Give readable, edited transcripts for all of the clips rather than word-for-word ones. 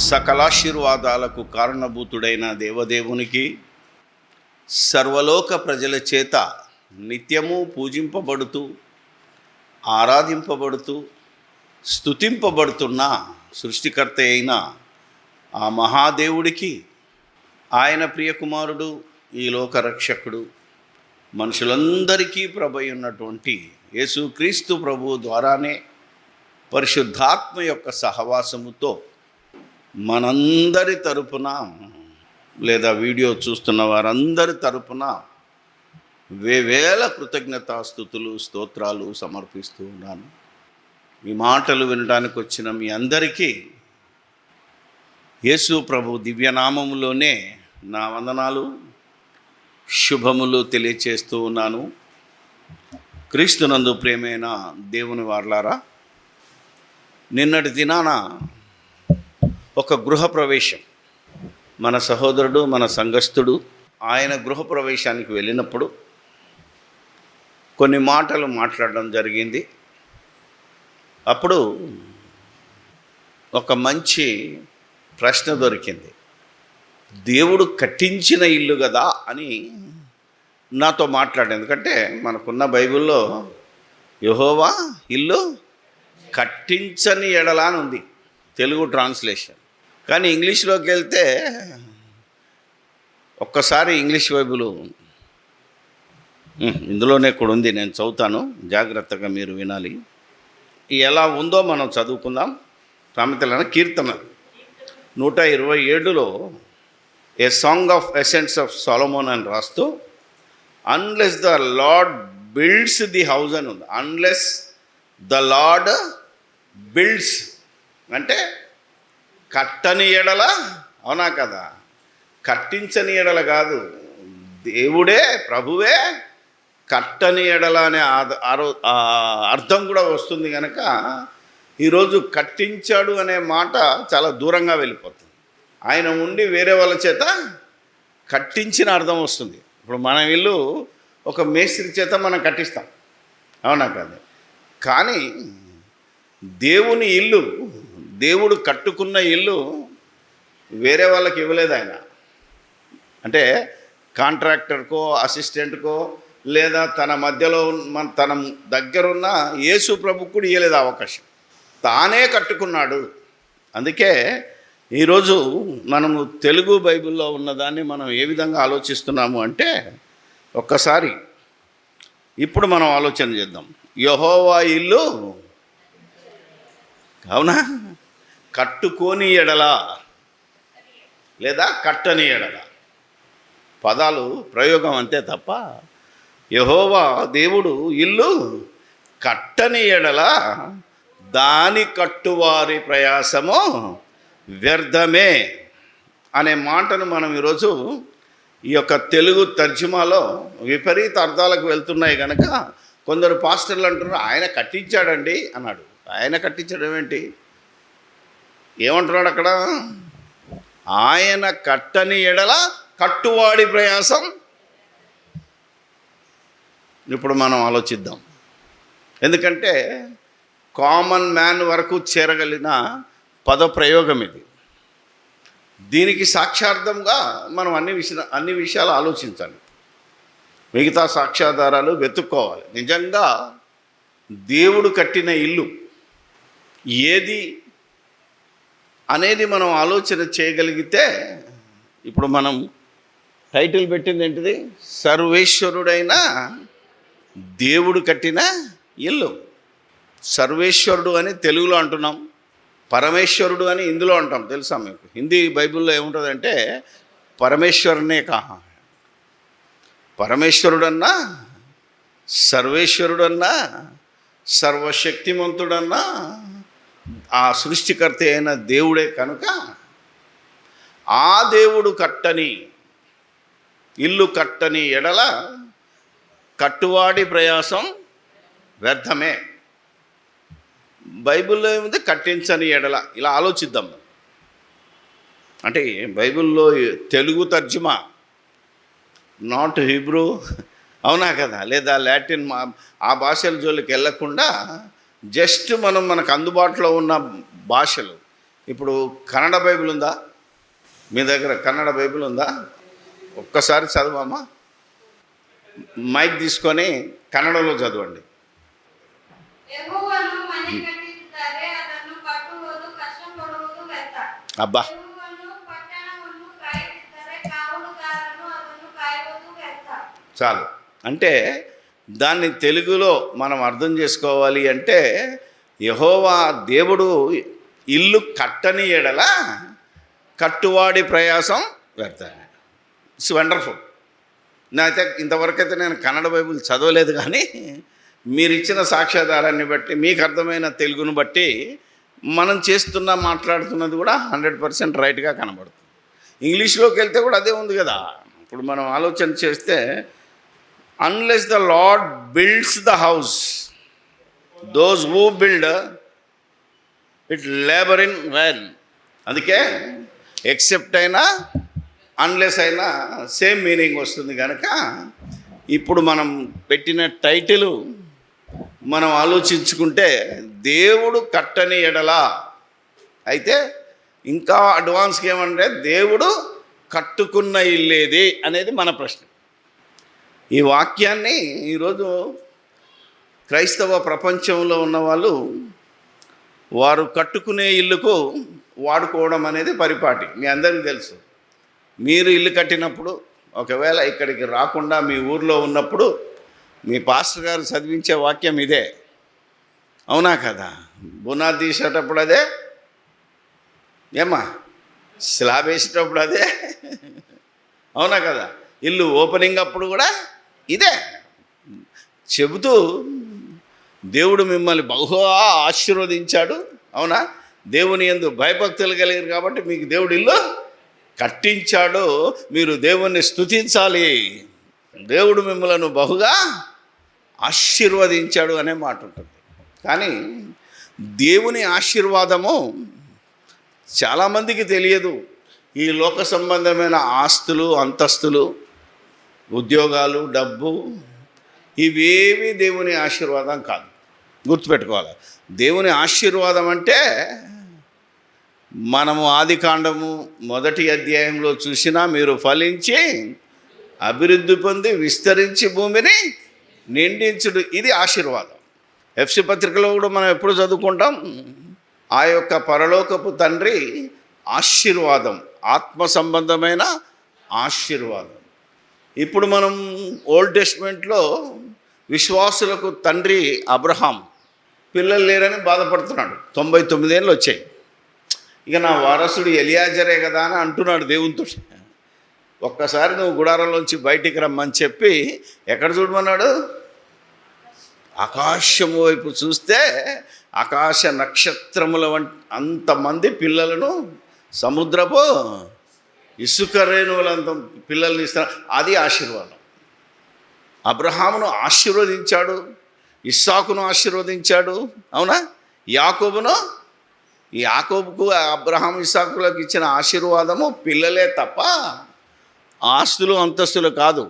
సకలాశీర్వాదాలకు కారణభూతుడైన దేవదేవునికి సర్వలోక ప్రజల చేత నిత్యము పూజింపబడుతూ ఆరాధింపబడుతూ స్తుతింపబడుతున్న సృష్టికర్త అయిన ఆ మహాదేవుడికి ఆయన ప్రియకుమారుడు ఈ లోక రక్షకుడు మనుషులందరికీ ప్రభు ఉన్నటువంటి యేసుక్రీస్తు ప్రభువు ద్వారానే పరిశుద్ధాత్మ యొక్క సహవాసముతో మనందరి తరపున లేదా వీడియో చూస్తున్న వారందరి తరపున వేవేల కృతజ్ఞతాస్తుతులు స్తోత్రాలు సమర్పిస్తూ ఉన్నాను. ఈ మాటలు వినడానికి వచ్చిన మీ అందరికీ యేసు ప్రభు దివ్యనామములోనే నా వందనాలు శుభములు తెలియచేస్తూ ఉన్నాను. క్రీస్తునందు ప్రేమైన దేవుని వారలారా, నిన్నటి దినాన ఒక గృహప్రవేశం, మన సహోదరుడు మన సంఘస్థుడు ఆయన గృహప్రవేశానికి వెళ్ళినప్పుడు కొన్ని మాటలు మాట్లాడడం జరిగింది. అప్పుడు ఒక మంచి ప్రశ్న దొరికింది. దేవుడు కట్టించిన ఇల్లు కదా అని నాతో మాట్లాడాడు. ఎందుకంటే మనకున్న బైబిల్లో యెహోవా ఇల్లు కట్టించని ఎడల అని ఉంది తెలుగు ట్రాన్స్లేషన్. కానీ ఇంగ్లీష్లోకి వెళ్తే ఒక్కసారి ఇంగ్లీష్ బైబిల్ ఇందులోనే కూడా ఉంది, నేను చదువుతాను, జాగ్రత్తగా మీరు వినాలి. ఎలా ఉందో మనం చదువుకుందాం. సామెతలైన కీర్తన 127లో a song of ascents of Solomon అని రాస్తూ unless the Lord builds the house అని ఉంది. అన్లెస్ ద లార్డ్ బిల్డ్స్ అంటే కట్టని ఎడల, అవునా కదా, కట్టించని ఎడల కాదు, దేవుడే ప్రభువే కట్టని ఎడల అనే అర్థం కూడా వస్తుంది. కనుక ఈరోజు కట్టించాడు అనే మాట చాలా దూరంగా వెళ్ళిపోతుంది. ఆయన ఉండి వేరే వాళ్ళ చేత కట్టించిన అర్థం వస్తుంది. ఇప్పుడు మన ఇల్లు ఒక మేస్త్రి చేత మనం కట్టిస్తాం, అవునా కాదు. కానీ దేవుని ఇల్లు, దేవుడు కట్టుకున్న ఇల్లు వేరే వాళ్ళకి ఇవ్వలేదు ఆయన. అంటే కాంట్రాక్టర్కో అసిస్టెంట్కో లేదా తన మధ్యలో తన దగ్గరున్న యేసు ప్రభుకు కూడా ఇవ్వలేదు అవకాశం, తానే కట్టుకున్నాడు. అందుకే ఈరోజు మనము తెలుగు బైబిల్లో ఉన్నదాన్ని మనం ఏ విధంగా ఆలోచిస్తున్నాము అంటే, ఒక్కసారి ఇప్పుడు మనం ఆలోచన చేద్దాం. యెహోవా ఇల్లు, అవునా, కట్టుకోని ఎడల లేదా కట్టని ఎడల, పదాలు ప్రయోగం అంతే తప్ప యెహోవా దేవుడు ఇల్లు కట్టని ఎడల దాని కట్టువారి ప్రయాసము వ్యర్థమే అనే మాటను మనం ఈరోజు ఈ యొక్క తెలుగు తర్జుమాలో విపరీత అర్థాలకు వెళ్తున్నాయి. కనుక కొందరు పాస్టర్లు అంటున్నారు ఆయన కట్టించాడండి అన్నాడు. ఆయన కట్టించడం ఏంటి? ఏమంటున్నాడు అక్కడ? ఆయన కట్టని ఎడల కట్టువాడి ప్రయాసం. ఇప్పుడు మనం ఆలోచిద్దాం. ఎందుకంటే కామన్ మ్యాన్ వరకు చేరగలిగిన పదప్రయోగం ఇది. దీనికి సాక్ష్యార్థంగా మనం అన్ని విషయాలు ఆలోచించాలి. మిగతా సాక్ష్యాధారాలు వెతుక్కోవాలి. నిజంగా దేవుడు కట్టిన ఇల్లు ఏది అనేది మనం ఆలోచన చేయగలిగితే, ఇప్పుడు మనం టైటిల్ పెట్టింది ఏంటిది? సర్వేశ్వరుడైన దేవుడు కట్టిన ఇల్లు. సర్వేశ్వరుడు అని తెలుగులో అంటున్నాం, పరమేశ్వరుడు అని ఇందులో అంటాం. తెలుసా మీకు? హిందీ బైబిల్లో ఏముంటుందంటే పరమేశ్వరునే కహా, పరమేశ్వరుడన్నా సర్వేశ్వరుడన్నా సర్వశక్తిమంతుడన్నా ఆ సృష్టికర్త అయిన దేవుడే. కనుక ఆ దేవుడు కట్టని ఇల్లు కట్టని ఎడల కట్టువాడి ప్రయాసం వ్యర్థమే. బైబిల్లో ఏముంది? కట్టించని ఎడల. ఇలా ఆలోచిద్దాం. అంటే బైబిల్లో తెలుగు తర్జుమా, నాట్ హీబ్రూ, అవునా కదా, లేదా లాటిన్, ఆ భాషల జోలికి వెళ్ళకుండా జస్ట్ మనకు అందుబాటులో ఉన్న భాషలు ఇప్పుడు కన్నడ బైబిల్ ఉందా? మీ దగ్గర కన్నడ బైబిల్ ఉందా? ఒక్కసారి చదవమ్మా. మైక్ తీసుకొని కన్నడలో చదవండి. అబ్బా, చాలు. అంటే దాన్ని తెలుగులో మనం అర్థం చేసుకోవాలి అంటే, యెహోవా దేవుడు ఇల్లు కట్టని ఎడల కట్టువాడి ప్రయాసం వ్యర్థమే. It's wonderful. నాకైతే ఇంతవరకైతే నేను కన్నడ బైబిల్ చదవలేదు, కానీ మీరు ఇచ్చిన సాక్ష్యాధారాన్ని బట్టి, మీకు అర్థమైన తెలుగును బట్టి మనం మాట్లాడుతున్నది కూడా 100% రైట్గా కనబడుతుంది. ఇంగ్లీష్లోకి వెళ్తే కూడా అదే ఉంది కదా. ఇప్పుడు మనం ఆలోచన చేస్తే, unless the Lord builds the house, those who build it labour in well. అందుకే ఎక్సెప్ట్ అయినా అన్లెస్ అయినా సేమ్ మీనింగ్ వస్తుంది కనుక, ఇప్పుడు మనం పెట్టిన టైటిల్ మనం ఆలోచించుకుంటే, దేవుడు కట్టని ఎడల. అయితే ఇంకా అడ్వాన్స్గా ఏమంటే, దేవుడు కట్టుకున్న ఇల్లేది అనేది మన ప్రశ్న. ఈ వాక్యాన్ని ఈరోజు క్రైస్తవ ప్రపంచంలో ఉన్న వాళ్ళు, వారు కట్టుకునే ఇల్లుకు వాడుకోవడం అనేది పరిపాటి. మీ అందరికీ తెలుసు. మీరు ఇల్లు కట్టినప్పుడు, ఒకవేళ ఇక్కడికి రాకుండా మీ ఊర్లో ఉన్నప్పుడు, మీ పాస్టర్ గారు చదివించే వాక్యం ఇదే, అవునా కదా? బునాది తీసేటప్పుడు అదే, ఏమ్మా స్లాబ్ వేసేటప్పుడు అదే, అవునా కదా? ఇల్లు ఓపెనింగ్ అప్పుడు కూడా ఇదే చెబుతూ దేవుడు మిమ్మల్ని బహుగా ఆశీర్వదించాడు, అవునా? దేవుని యందు భయభక్తులు కలిగారు కాబట్టి మీకు దేవుడు ఇల్లు కట్టించాడు. మీరు దేవుణ్ణి స్తుతించాలి. దేవుడు మిమ్మల్ని బహుగా ఆశీర్వదించాడు అనే మాట ఉంటుంది. కానీ దేవుని ఆశీర్వాదము చాలామందికి తెలియదు. ఈ లోక సంబంధమైన ఆస్తులు, అంతస్తులు, ఉద్యోగాలు, డబ్బు, ఇవేవి దేవుని ఆశీర్వాదం కాదు. గుర్తుపెట్టుకోవాలి. దేవుని ఆశీర్వాదం అంటే, మనము ఆదికాండము 1వ అధ్యాయంలో చూసినా, మీరు ఫలించి అభివృద్ధి పొంది విస్తరించి భూమిని నిండించుడు, ఇది ఆశీర్వాదం. ఎఫ్సి పత్రికలో కూడా మనం ఎప్పుడు చదువుకుంటాం, ఆ యొక్క పరలోకపు తండ్రి ఆశీర్వాదం, ఆత్మ సంబంధమైన ఆశీర్వాదం. ఇప్పుడు మనం ఓల్డ్ టెస్ట్మెంట్లో విశ్వాసులకు తండ్రి అబ్రహాం పిల్లలు లేరని బాధపడుతున్నాడు. 99 ఏళ్ళు వచ్చాయి. ఇక నా వారసుడు ఎలియాజరే కదా అని అంటున్నాడు దేవునితో. ఒక్కసారి నువ్వు గుడారంలోంచి బయటికి రమ్మని చెప్పి ఎక్కడ చూడమన్నాడు? ఆకాశం వైపు చూస్తే ఆకాశ నక్షత్రముల వంటి అంతమంది పిల్లలను, సముద్రపు ఇసుక రేణువులంత పిల్లల్ని ఇస్తారు. అది ఆశీర్వాదం. అబ్రహామును ఆశీర్వదించాడు, ఇస్సాకును ఆశీర్వదించాడు, అవునా? యాకోబుకు అబ్రహాం ఇస్సాకులకు ఇచ్చిన ఆశీర్వాదము పిల్లలే తప్ప ఆస్తులు, అంతస్తులు కాదు.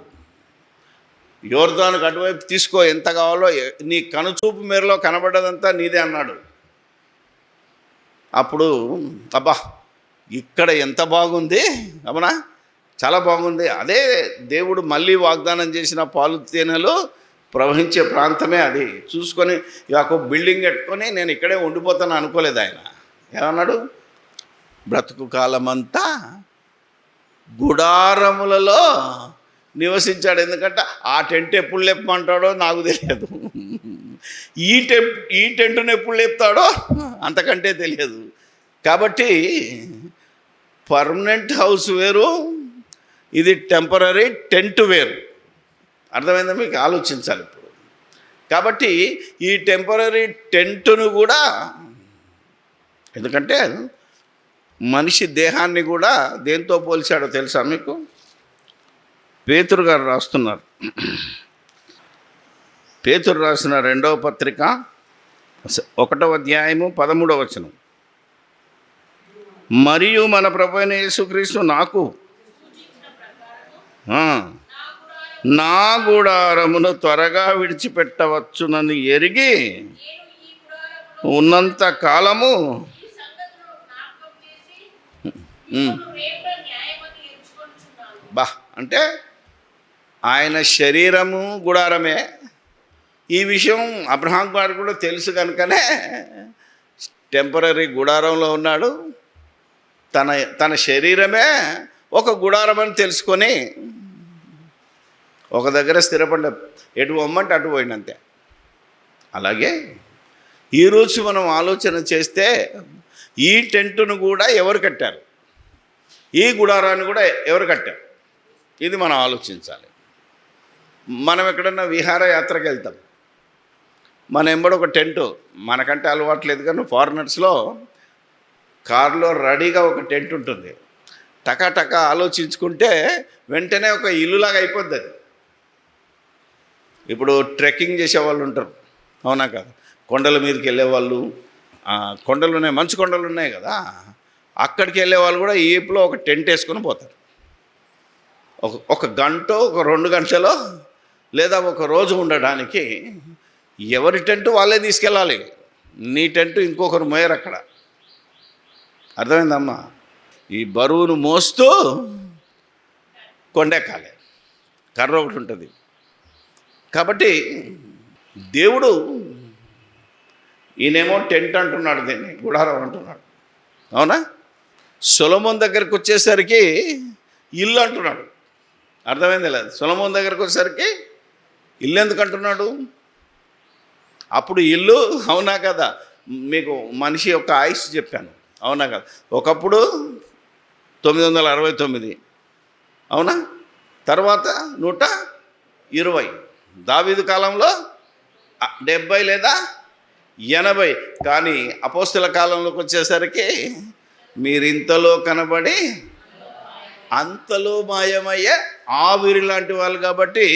యోర్దానుకు అటువైపు తీసుకో, ఎంత కావాలో నీ కనుచూపు మేరలో కనబడ్డదంతా నీదే అన్నాడు. అప్పుడు అబ్బా ఇక్కడ ఎంత బాగుంది, అవునా? చాలా బాగుంది. అదే దేవుడు మళ్ళీ వాగ్దానం చేసిన పాలు తేనెలు ప్రవహించే ప్రాంతమే అది. చూసుకొని ఒక బిల్డింగ్ కట్టుకొని నేను ఇక్కడే ఉండిపోతాను అనుకోలేదు ఆయన. ఏమన్నాడు? బ్రతుకు కాలమంతా గుడారములలో నివసించాడు. ఎందుకంటే ఆ టెంట్ ఎప్పుడు లేపమంటాడో నాకు తెలియదు, ఈ టెంట్ను ఎప్పుడు లేపుతాడో అంతకంటే తెలియదు. కాబట్టి పర్మనెంట్ హౌస్ వేరు, ఇది టెంపరీ టెంట్ వేరు. అర్థమైందా మీకు? ఆలోచించాలి ఇప్పుడు. కాబట్టి ఈ టెంపరీ టెంట్ను కూడా, ఎందుకంటే మనిషి దేహాన్ని కూడా దేంతో పోల్చాడో తెలుసా మీకు? పేతురు గారు రాస్తున్నారు. పేతురు రాసిన 2వ పత్రిక 1వ అధ్యాయము 13వ వచనం. మరియు మన ప్రభువైన యేసుక్రీస్తు నాకు నా గుడారమును త్వరగా విడిచిపెట్టవచ్చునని ఎరిగి ఉన్నంత కాలము ఉమ్. బా అంటే ఆయన శరీరము గుడారమే. ఈ విషయం అబ్రహాం గారు కూడా తెలుసు కనుకనే టెంపరీ గుడారంలో ఉన్నాడు. తన తన శరీరమే ఒక గుడారం అని తెలుసుకొని ఒక దగ్గర స్థిరపడ్డ, ఎటు పొమ్మంటే అటు పోయినంతే. అలాగే ఈరోజు మనం ఆలోచన చేస్తే ఈ టెంటును కూడా ఎవరు కట్టారు, ఈ గుడారాన్ని కూడా ఎవరు కట్టారు, ఇది మనం ఆలోచించాలి. మనం ఎక్కడన్నా విహారయాత్రకు వెళ్తాం, మన ఎంబడి ఒక టెంటు, మనకంటే అలవాటు లేదు కానీ ఫారినర్స్లో కారులో రెడీగా ఒక టెంట్ ఉంటుంది. టకా ఆలోచించుకుంటే వెంటనే ఒక ఇల్లులాగా అయిపోద్ది అది. ఇప్పుడు ట్రెక్కింగ్ చేసేవాళ్ళు ఉంటారు, అవునా కాదు, కొండల మీదకి వెళ్ళేవాళ్ళు, కొండలు ఉన్నాయి, మంచు కొండలు ఉన్నాయి కదా, అక్కడికి వెళ్ళేవాళ్ళు కూడా ఈపులో ఒక టెంట్ వేసుకొని పోతారు. ఒక గంట, ఒక 2 గంటలో లేదా ఒక రోజు ఉండడానికి ఎవరి టెంట్ వాళ్ళే తీసుకెళ్ళాలి. నీ టెంట్ ఇంకొకరు మోయరు అక్కడ. అర్థమైందమ్మా? ఈ బరువును మోస్తూ కొండెక్కాలి, కర్ర ఒకటి ఉంటుంది. కాబట్టి దేవుడు ఈయనేమో టెంట్ అంటున్నాడు, దీన్ని గుడారం అంటున్నాడు, అవునా? సొలొమోన్ దగ్గరికి వచ్చేసరికి ఇల్లు అంటున్నాడు. అర్థమైంది లేదు? సొలొమోన్ దగ్గరికి వచ్చేసరికి ఇల్లు ఎందుకు అంటున్నాడు? అప్పుడు ఇల్లు, అవునా కదా? మీకు మనిషి యొక్క ఆయుష్ చెప్పాను, అవునా కదా? ఒకప్పుడు 969, అవునా? తర్వాత 120, దావీదు కాలంలో 70 లేదా 80. కానీ అపోస్తల కాలంలోకి వచ్చేసరికి మీరు ఇంతలో కనబడి అంతలో మాయమయ్యే ఆవిరి లాంటి వాళ్ళు. కాబట్టి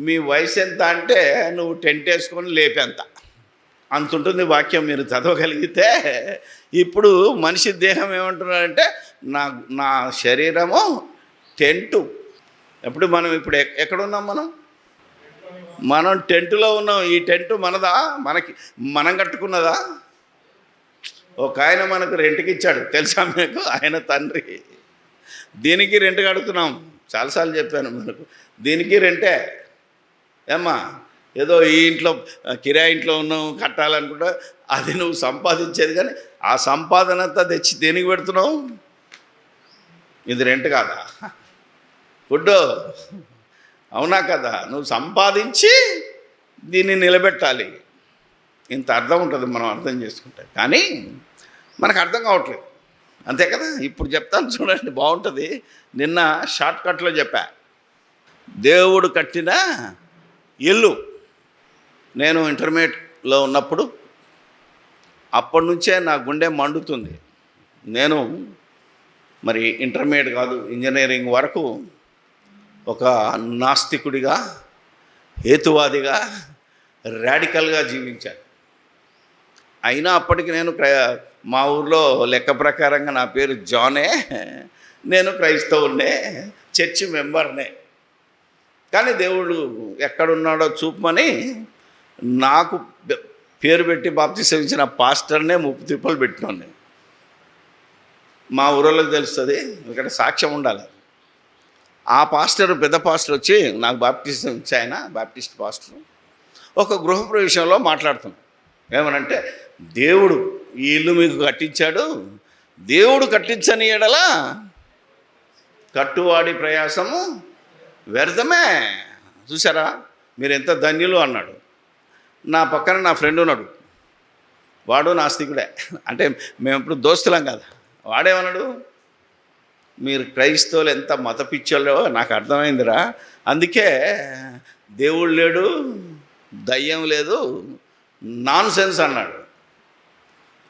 మీ వయసు ఎంత అంటే నువ్వు టెంట్ వేసుకొని లేపేంత అంత ఉంటుంది వాక్యం మీరు చదవగలిగితే. ఇప్పుడు మనిషి దేహం ఏమంటున్నాడంటే నా శరీరము టెంటు. ఎప్పుడు మనం ఇప్పుడు ఎక్కడున్నాం? మనం టెంటులో ఉన్నాం. ఈ టెంటు మనదా? మనం కట్టుకున్నదా? ఒక ఆయన మనకు రెంట్కి ఇచ్చాడు, తెలుసా మీకు? ఆయన తండ్రి. దీనికి రెంట్ కడుతున్నాం, చాలాసార్లు చెప్పాను మనకు. దీనికి రెంటే ఏమ్మా, ఏదో ఈ ఇంట్లో కిరాయి ఇంట్లో ఉన్నావు కట్టాలనుకుంటా, అది నువ్వు సంపాదించేది. కానీ ఆ సంపాదన అంతా తెచ్చి దేనికి పెడుతున్నావు? ఇది రెంట్ కాదా? ఫుడ్, అవునా కదా? నువ్వు సంపాదించి దీన్ని నిలబెట్టాలి. ఇంత అర్థం ఉంటుంది మనం అర్థం చేసుకుంటే. కానీ మనకు అర్థం కావట్లేదు, అంతే కదా? ఇప్పుడు చెప్తాను చూడండి, బాగుంటుంది. నిన్న షార్ట్కట్లో చెప్పా, దేవుడు కట్టిన ఇల్లు. నేను ఇంటర్మీడియట్లో ఉన్నప్పుడు అప్పటి నుంచే నా గుండె మండుతుంది. నేను మరి ఇంటర్మీడియట్ కాదు, ఇంజనీరింగ్ వరకు ఒక నాస్తికుడిగా, హేతువాదిగా, రాడికల్గా జీవించాను. అయినా అప్పటికి నేను మా ఊర్లో లెక్క ప్రకారంగా నా పేరు జానే, నేను క్రైస్తవునే, చర్చి మెంబర్నే. కానీ దేవుడు ఎక్కడున్నాడో చూపమని నాకు పేరు పెట్టి బాప్తిసం ఇచ్చిన పాస్టర్నే 30 తిప్పలు పెట్టినాను నేను. మా ఊరోళ్ళకి తెలుస్తుంది, ఇక్కడ సాక్ష్యం ఉండాలి. ఆ పాస్టర్, పెద్ద పాస్టర్ వచ్చి నాకు బాప్తిసం ఇచ్చి, ఆయన బాప్టిస్ట్ పాస్టర్, ఒక గృహప్రవేశంలో మాట్లాడుతున్నాను. ఏమనంటే, దేవుడు ఈ ఇల్లు మీకు కట్టించాడు, దేవుడు కట్టించని ఎడల కట్టువాడి ప్రయాసము వ్యర్థమే. చూసారా మీరు ఎంత ధన్యులు అన్నాడు. నా పక్కన నా ఫ్రెండ్ ఉన్నాడు, వాడు నాస్తికుడే. అంటే మేము ఇప్పుడు దోస్తులం కదా. వాడేమన్నాడు, మీరు క్రైస్తవులు ఎంత మత పిచ్చోళ్ళో నాకు అర్థమైందిరా, అందుకే దేవుడు లేడు, దయ్యం లేదు, నాన్ సెన్స్ అన్నాడు.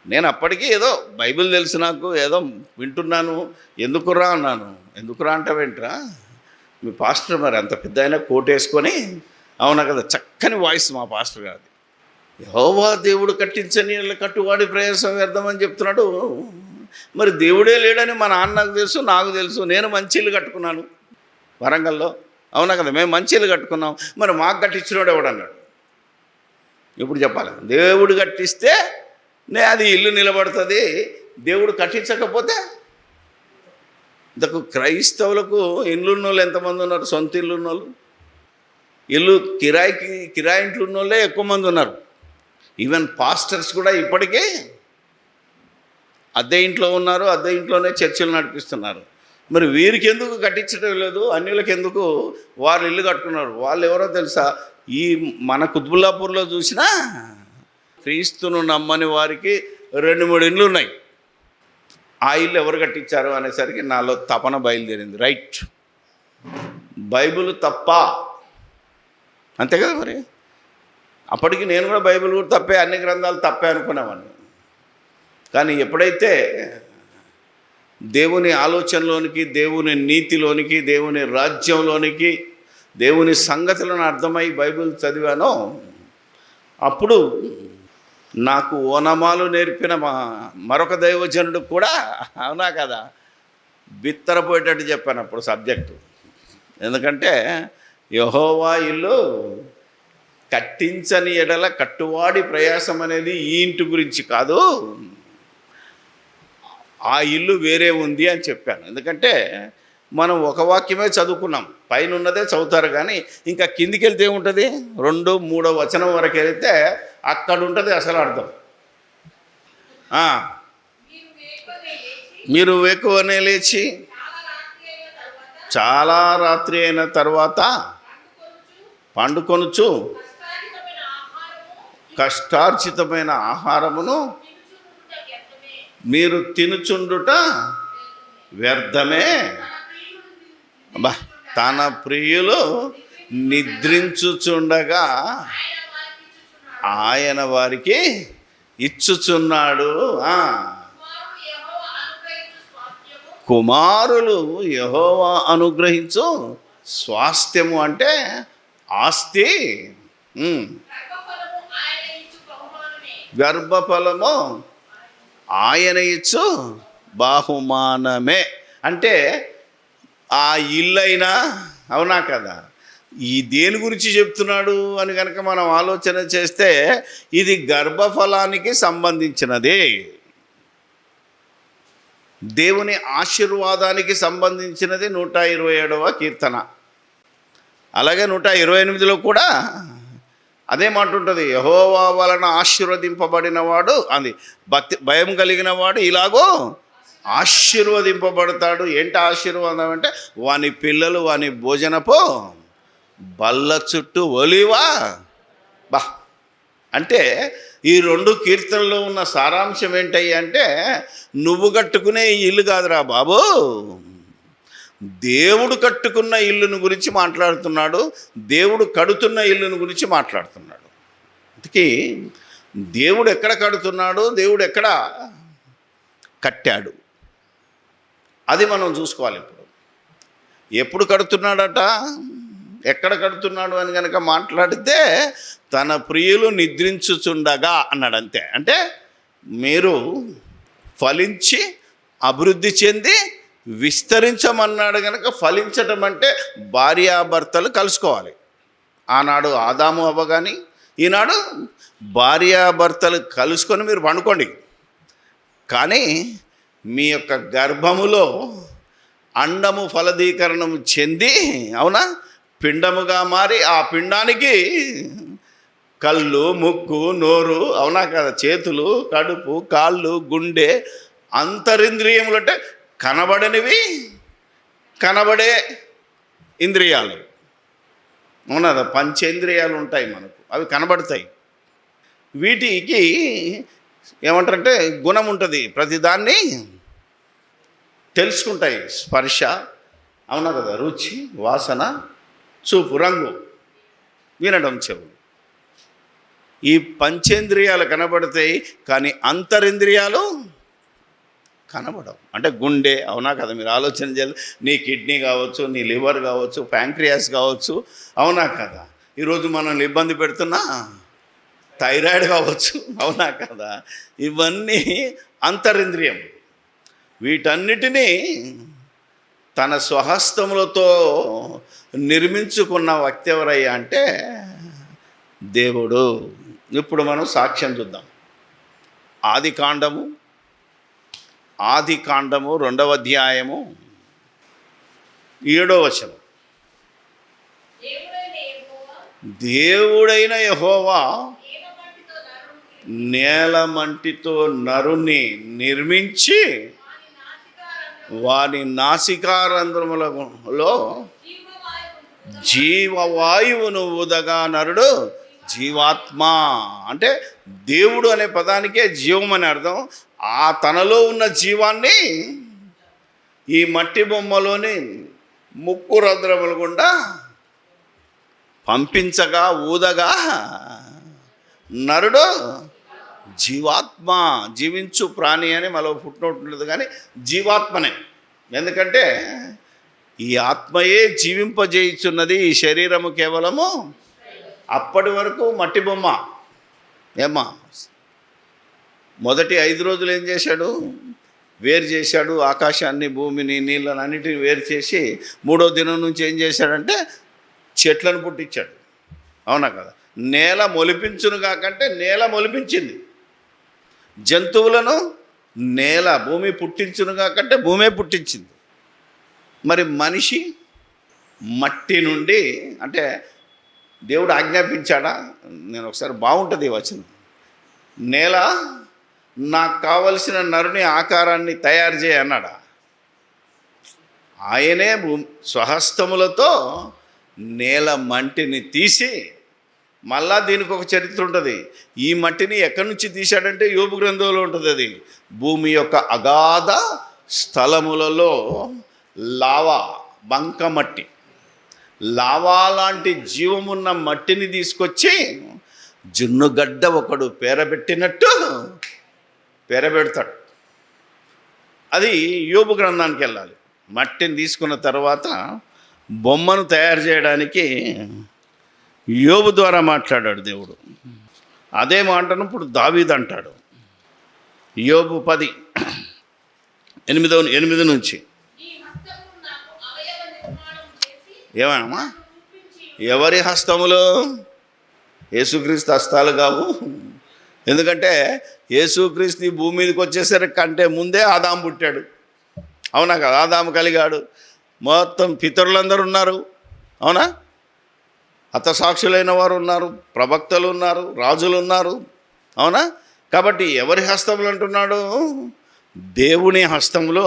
నేను అప్పటికీ ఏదో బైబిల్ తెలుసు, నాకు ఏదో వింటున్నాను. ఎందుకురా అన్నాను. ఎందుకురా అంటావేంట్రా, మీ పాస్టర్ మరి అంత పెద్ద అయినా కోట్ వేసుకొని, అవునా కదా, చక్కని వాయిస్ మా పాస్టర్ గారిది. యెహోవా దేవుడు కట్టించని కట్టువాడి ప్రయాసం వ్యర్థమని చెప్తున్నాడు. మరి దేవుడే లేడని మా నాన్న నాకు తెలుసు, నాకు తెలుసు. నేను మంచి ఇల్లు కట్టుకున్నాను వరంగల్లో, అవునా కదా, మేము మంచి ఇల్లు కట్టుకున్నాం. మరి మాకు కట్టించినోడు ఎవడన్నాడు? ఇప్పుడు చెప్పాలి, దేవుడు కట్టిస్తే అది ఇల్లు నిలబడుతుంది, దేవుడు కట్టించకపోతే ఇంతకు క్రైస్తవులకు ఇల్లు ఉన్నోళ్ళు ఎంతమంది ఉన్నారు? సొంత ఇల్లు ఉన్నోళ్ళు, ఇల్లు కిరాయి ఇంట్లో ఉన్నోళ్ళే ఎక్కువ మంది ఉన్నారు. ఈవెన్ పాస్టర్స్ కూడా ఇప్పటికే అద్దె ఇంట్లో ఉన్నారు, అద్దె ఇంట్లోనే చర్చలు నడిపిస్తున్నారు. మరి వీరికి ఎందుకు కట్టించడం లేదు? అన్యులకు ఎందుకు వాళ్ళు ఇల్లు కట్టుకున్నారు? వాళ్ళు ఎవరో తెలుసా? ఈ మన కుత్బుల్లాపూర్లో చూసినా క్రీస్తును నమ్మని వారికి 2-3 ఇండ్లు ఉన్నాయి. ఆ ఇల్లు ఎవరు కట్టించారు అనేసరికి నాలో తపన బయలుదేరింది. రైట్, బైబిల్ తప్ప, అంతే కదా మరి. అప్పటికి నేను కూడా బైబిల్ కూడా తప్పే, అన్ని గ్రంథాలు తప్పే అనుకునేవాడిని. కానీ ఎప్పుడైతే దేవుని ఆలోచనలోనికి, దేవుని నీతిలోనికి, దేవుని రాజ్యంలోనికి, దేవుని సంగతులను అర్థమై బైబిల్ చదివానో అప్పుడు నాకు ఓనమాలు నేర్పిన మరొక దైవజనుడు కూడా, అవునా కదా, బిత్తరపోయేటట్టు చెప్పాను అప్పుడు సబ్జెక్టు. ఎందుకంటే యెహోవా ఇల్లు కట్టించని ఎడల కట్టువాడి ప్రయాసం అనేది ఈ ఇంటి గురించి కాదు, ఆ ఇల్లు వేరే ఉంది అని చెప్పాను. ఎందుకంటే మనం ఒక వాక్యమే చదువుకున్నాం, పైన ఉన్నదే చదువుతారు. కానీ ఇంకా కిందికి వెళ్తే ఏముంటుంది? 2-3 వచనం వరకు వెళితే అక్కడ ఉంటుంది అసలు అర్థం. మీరు వేకువనే లేచి చాలా రాత్రి అయిన తర్వాత పండుకొనుచు కష్టార్జితమైన ఆహారమును మీరు తినుచుండుట వ్యర్థమే. అబ్బా, తన ప్రియులు నిద్రించుచుండగా ఆయన వారికి ఇచ్చుచున్నాడు. కుమారులు యెహోవా అనుగ్రహించు స్వాస్థ్యము అంటే ఆస్తి, గర్భఫలము ఆయన ఇచ్చు బహుమానమే. అంటే ఆ ఇల్లైనా, అవునా కదా, ఈ దేని గురించి చెప్తున్నాడు అని కనుక మనం ఆలోచన చేస్తే ఇది గర్భఫలానికి సంబంధించినది, దేవుని ఆశీర్వాదానికి సంబంధించినది. 127వ కీర్తన. అలాగే 128లో కూడా అదే మాట ఉంటుంది. యెహోవా వలన ఆశీర్వదింపబడినవాడు, అది భయం కలిగిన వాడు ఇలాగో ఆశీర్వదింపబడతాడు. ఏంటి ఆశీర్వాదం అంటే వాని పిల్లలు వాని భోజనపు బల్ల చుట్టూ ఒలివా. బా, అంటే ఈ 2 కీర్తనలో ఉన్న సారాంశం ఏంటయ్యా అంటే, నువ్వు కట్టుకునే ఇల్లు కాదురా బాబు, దేవుడు కట్టుకున్న ఇల్లును గురించి మాట్లాడుతున్నాడు, దేవుడు కడుతున్న ఇల్లును గురించి మాట్లాడుతున్నాడు. అందుకే దేవుడు ఎక్కడ కడుతున్నాడు, దేవుడు ఎక్కడ కట్టాడు, అది మనం చూసుకోవాలి. ఎప్పుడు కడుతున్నాడట, ఎక్కడ కడుతున్నాడు అని కనుక మాట్లాడితే తన ప్రియులు నిద్రించుచుండగా అన్నాడు. అంతే. అంటే మీరు ఫలించి అభివృద్ధి చెంది విస్తరించమన్నాడు కనుక, ఫలించటం అంటే భార్యాభర్తలు కలుసుకోవాలి. ఆనాడు ఆదాము అవ్వ కానీ ఈనాడు భార్యాభర్తలు కలుసుకొని మీరు పండుకోండి. కానీ మీ యొక్క గర్భములో అండము ఫలదీకరణం చెంది, అవునా, పిండముగా మారి ఆ పిండానికి కళ్ళు, ముక్కు, నోరు, అవునా కదా, చేతులు, కడుపు, కాళ్ళు, గుండె, అంతరింద్రియములు అంటే కనబడనివి, కనబడే ఇంద్రియాలు, అవునా, పంచేంద్రియాలు ఉంటాయి మనకు, అవి కనబడతాయి. వీటికి ఏమంటారంటే గుణం ఉంటుంది, ప్రతిదాన్ని తెలుసుకుంటాయి. స్పర్శ, అవునా కదా, రుచి, వాసన, చూపు, రంగు, వినడం, చెవులు. ఈ పంచేంద్రియాలు కనబడతాయి కానీ అంతరింద్రియాలు కనబడవు. అంటే గుండె, అవునా కదా, మీరు ఆలోచన చేయాలి. నీ కిడ్నీ కావచ్చు, నీ లివర్ కావచ్చు, ప్యాంక్రియాస్ కావచ్చు, అవునా కదా, ఈరోజు మనల్ని ఇబ్బంది పెడుతున్నా థైరాయిడ్ కావచ్చు, అవునా కదా, ఇవన్నీ అంతరింద్రియం. వీటన్నిటినీ తన స్వహస్తములతో నిర్మించుకున్న వ్యక్తి ఎవరయ్యా అంటే దేవుడు. ఇప్పుడు మనం సాక్ష్యం చూద్దాం. ఆది కాండము 2వ అధ్యాయము 7వ వచనం. దేవుడైన యెహోవా నేలమంటితో నరుని నిర్మించి వాని నాసికారంధ్రములలో జీవవాయువును ఊదగా నరుడు జీవాత్మ. అంటే దేవుడు అనే పదానికే జీవం అని అర్థం. ఆ తనలో ఉన్న జీవాన్ని ఈ మట్టి బొమ్మలోని ముక్కు రంధ్రముల గుండా పంపించగా ఊదగా నరుడు జీవాత్మ. జీవించు ప్రాణి అని మరో ఫుట్నోట్ ఉండదు, కానీ జీవాత్మనే. ఎందుకంటే ఈ ఆత్మయే జీవింపజేయుచున్నది, ఈ శరీరము కేవలము అప్పటి వరకు మట్టి బొమ్మ. ఏమ్మా, మొదటి 5 రోజులు ఏం చేశాడు? వేరు చేశాడు ఆకాశాన్ని, భూమిని, నీళ్ళని అన్నిటిని వేరు చేసి 3వ దినం నుంచి ఏం చేశాడంటే చెట్లను పుట్టించాడు. అవునా కదా? నేల మొలిపించును కాకంటే నేల మొలిపించింది. జంతువులను నేల, భూమి పుట్టించును కాకంటే భూమే పుట్టించింది. మరి మనిషి మట్టి నుండి, అంటే దేవుడు ఆజ్ఞాపించాడా? నేను ఒకసారి బాగుంటుంది వచనం. నేల నాకు కావలసిన నరుని ఆకారాన్ని తయారు చేయ అన్నాడా? ఆయనే స్వహస్తములతో నేల మంటిని తీసి, మళ్ళా దీనికి ఒక చరిత్ర ఉంటుంది. ఈ మట్టిని ఎక్కడి నుంచి తీశాడంటే యోబు గ్రంథంలో ఉంటుంది. అది భూమి యొక్క అగాధ స్థలములలో లావా, బంకమట్టి, లావా లాంటి జీవమున్న మట్టిని తీసుకొచ్చి జున్నుగడ్డ ఒకడు పేరబెట్టినట్టు పేరబెడతాడు. అది యోబు గ్రంథానికి వెళ్ళాలి. మట్టిని తీసుకున్న తర్వాత బొమ్మను తయారు చేయడానికి యోబు ద్వారా మాట్లాడాడు దేవుడు. అదే మాటను ఇప్పుడు దావీదు అంటాడు. యోబు 10:8 నుంచి. ఏమమ్మా? ఎవరి హస్తములు? యేసుక్రీస్తు హస్తాలు కావు. ఎందుకంటే యేసుక్రీస్తు ఈ భూమి మీదకి వచ్చేసరికి కంటే ముందే ఆదాము పుట్టాడు. అవునా కదా? ఆదాము కలిగాడు. మొత్తం పితరులందరూ ఉన్నారు. అవునా? హతసాక్షులైన వారు ఉన్నారు, ప్రవక్తలు ఉన్నారు, రాజులు ఉన్నారు. అవునా? కాబట్టి ఎవరి హస్తములు అంటున్నాడు? దేవుని హస్తములు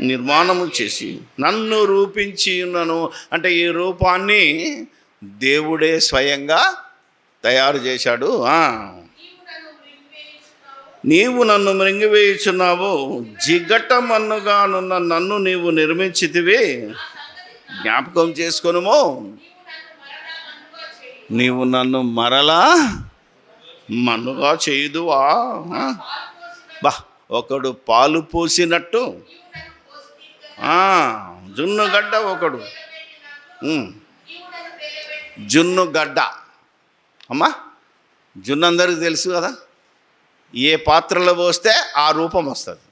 నిర్మాణము చేసి నన్ను రూపించి ఉన్నాను. అంటే ఈ రూపాన్ని దేవుడే స్వయంగా తయారు చేశాడు. నీవు నన్ను మృంగివేయుచున్నావు, జిగటమన్నుగానున్న నన్ను నీవు నిర్మించితివి, జ్ఞాపకం చేసుకొనుము, నీవు నన్ను మరలా మన్నుగా చేయుదువా. ఒకడు పాలు పోసినట్టు, జున్నుగడ్డ ఒకడు. జున్నుగడ్డ అమ్మా, జున్ను అందరికీ తెలుసు కదా. ఏ పాత్రలో పోస్తే ఆ రూపం వస్తుంది.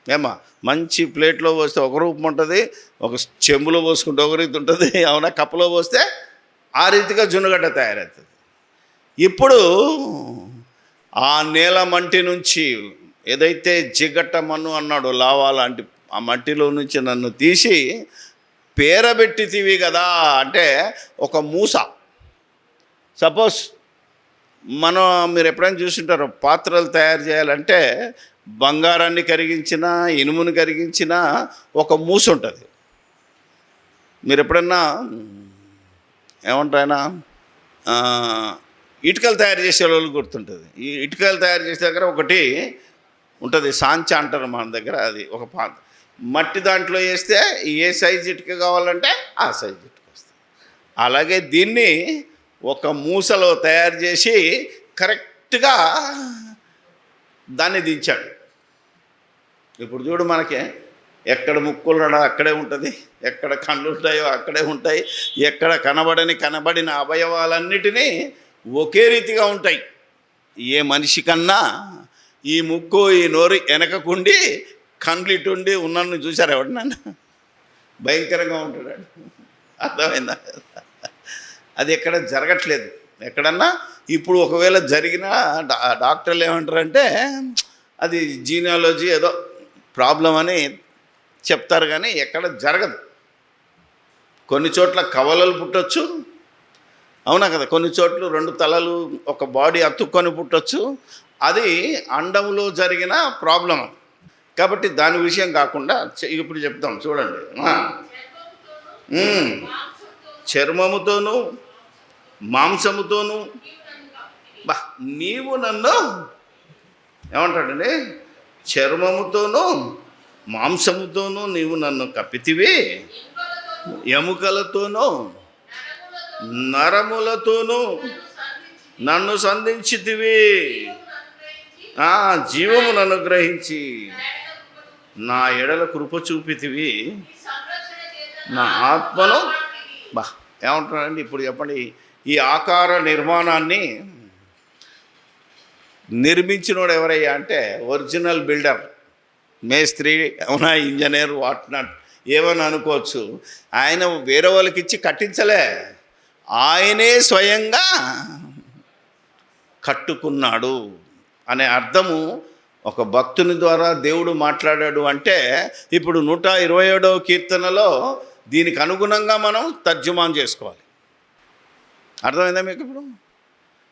ఏమా, మంచి ప్లేట్లో పోస్తే ఒక రూపం ఉంటుంది, ఒక చెంబులో పోసుకుంటే ఒక రీతి ఉంటుంది. అవునా? కప్పులో పోస్తే ఆ రీతిగా జున్నుగడ్డ తయారవుతుంది. ఇప్పుడు ఆ నేల మంటి నుంచి ఏదైతే జిగట మన్ను అన్నాడు, లావా లాంటి ఆ మట్టిలో నుంచి నన్ను తీసి పేరబెట్టితివి కదా. అంటే ఒక మూస. సపోజ్ మీరు ఎప్పుడైనా చూస్తుంటారు, పాత్రలు తయారు చేయాలంటే బంగారాన్ని కరిగించిన, ఇనుమును కరిగించిన ఒక మూస ఉంటుంది. మీరు ఎప్పుడన్నా ఏమంటారైనా ఇటుకలు తయారు చేసే వాళ్ళు గుర్తుంటుంది. ఈ ఇటుకలు తయారు చేసే దగ్గర ఒకటి ఉంటుంది, సాంచ అంటారు మన దగ్గర. అది ఒక మట్టి దాంట్లో వేస్తే ఏ సైజు ఇటుక కావాలంటే ఆ సైజు ఇటుక వస్తుంది. అలాగే దీన్ని ఒక మూసలో తయారు చేసి కరెక్ట్గా దాన్ని దించాడు. ఇప్పుడు చూడు, మనకి ఎక్కడ ముక్కులు ఉన్నాడో అక్కడే ఉంటుంది, ఎక్కడ కళ్ళు ఉంటాయో అక్కడే ఉంటాయి, ఎక్కడ కనబడిన అవయవాలన్నిటినీ ఒకే రీతిగా ఉంటాయి. ఏ మనిషి కన్నా ఈ ముక్కు, ఈ నోరు వెనకకుండి కండ్లు ఇటుండి ఉన్నను చూశారు ఎవడన్నా? భయంకరంగా ఉంటాడు. అర్థమైందా? అది ఎక్కడ జరగట్లేదు ఎక్కడన్నా. ఇప్పుడు ఒకవేళ జరిగినా డాక్టర్లు ఏమంటారంటే అది జీనియాలజీ ఏదో ప్రాబ్లం అని చెప్తారు కానీ ఎక్కడ జరగదు. కొన్ని చోట్ల కవలలు పుట్టొచ్చు, అవునా కదా, కొన్ని చోట్ల 2 తలలు ఒక బాడీ అతుక్కొని పుట్టొచ్చు. అది అండంలో జరిగిన ప్రాబ్లం. కాబట్టి దాని విషయం కాకుండా ఇప్పుడు చెప్తాం చూడండి. చర్మముతోనూ మాంసముతోనూ నీవు నన్ను ఏమంటాడండి, చర్మముతోనూ మాంసముతోనూ నీవు నన్ను కప్పితివి, ఎముకలతోనూ నరములతోనూ నన్ను సంధించితివి, జీవమును అనుగ్రహించి నా ఎడల కృప చూపితివి, నా ఆత్మను ఏమంటాడండి. ఇప్పుడు చెప్పండి, ఈ ఆకార నిర్మాణాన్ని నిర్మించినోడు ఎవరయ్యా అంటే ఒరిజినల్ బిల్డర్, మేస్త్రి, అవునా, ఇంజనీర్, వాట్ నాట్ ఏమని అనుకోవచ్చు. ఆయన వేరే వాళ్ళకి ఇచ్చి కట్టించలే, ఆయనే స్వయంగా కట్టుకున్నాడు అనే అర్థము ఒక భక్తుని ద్వారా దేవుడు మాట్లాడాడు అంటే ఇప్పుడు 127వ కీర్తనలో దీనికి అనుగుణంగా మనం తర్జుమాన్ చేసుకోవాలి. అర్థమైందా మీకు?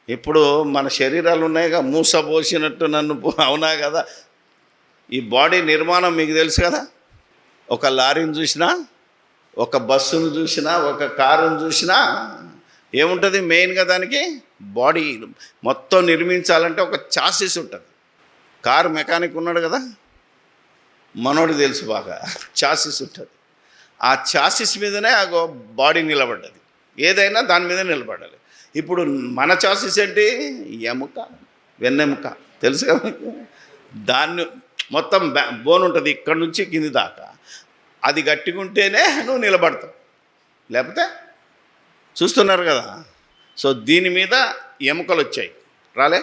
ఇప్పుడు మన శరీరాలు ఉన్నాయిగా, మూసపోసినట్టు నన్ను, అవునా కదా. ఈ బాడీ నిర్మాణం మీకు తెలుసు కదా. ఒక లారీని చూసినా, ఒక బస్సును చూసినా, ఒక కారును చూసినా ఏముంటుంది మెయిన్గా? దానికి బాడీ మొత్తం నిర్మించాలంటే ఒక చాసిస్ ఉంటుంది. కారు మెకానిక్ ఉన్నాడు కదా, మనోడికి తెలుసు బాగా, చాసిస్ ఉంటుంది. ఆ చాసిస్ మీదనే ఆ బాడీ నిలబడ్డది. ఏదైనా దాని మీద నిలబడాలి. ఇప్పుడు మన చాసిస్ ఏంటి? ఎముక, వెన్నెముక, తెలుసు కదా. దాన్ని మొత్తం బోన్ ఉంటుంది ఇక్కడి నుంచి కింది దాకా. అది గట్టిగుంటేనే నువ్వు నిలబడతావు, లేకపోతే చూస్తున్నారు కదా. సో దీని మీద ఎముకలు వచ్చాయి, రాలే,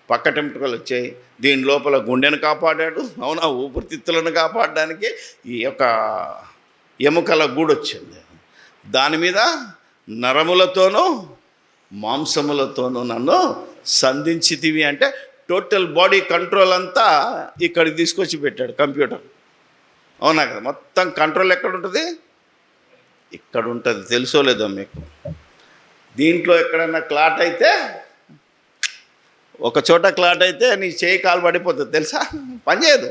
పక్కటెముకలు వచ్చాయి. దీని లోపల గుండెను కాపాడాడు, అవునా, ఊపిరితిత్తులను కాపాడడానికి ఈ యొక్క ఎముకల గూడు వచ్చింది. దాని మీద నరములతోనూ మాంసములతోనూ నన్ను సంధించితివి అంటే టోటల్ బాడీ కంట్రోల్ అంతా ఇక్కడికి తీసుకొచ్చి పెట్టాడు కంప్యూటర్, అవునా కదా. మొత్తం కంట్రోల్ ఎక్కడ ఉంటుంది? ఇక్కడ ఉంటుంది. తెలుసో లేదో మీకు? దీంట్లో ఎక్కడైనా క్లాట్ అయితే, ఒక చోట క్లాట్ అయితే నీ చేయి కాలు పడిపోతుంది, తెలుసా, పనిచేయదు.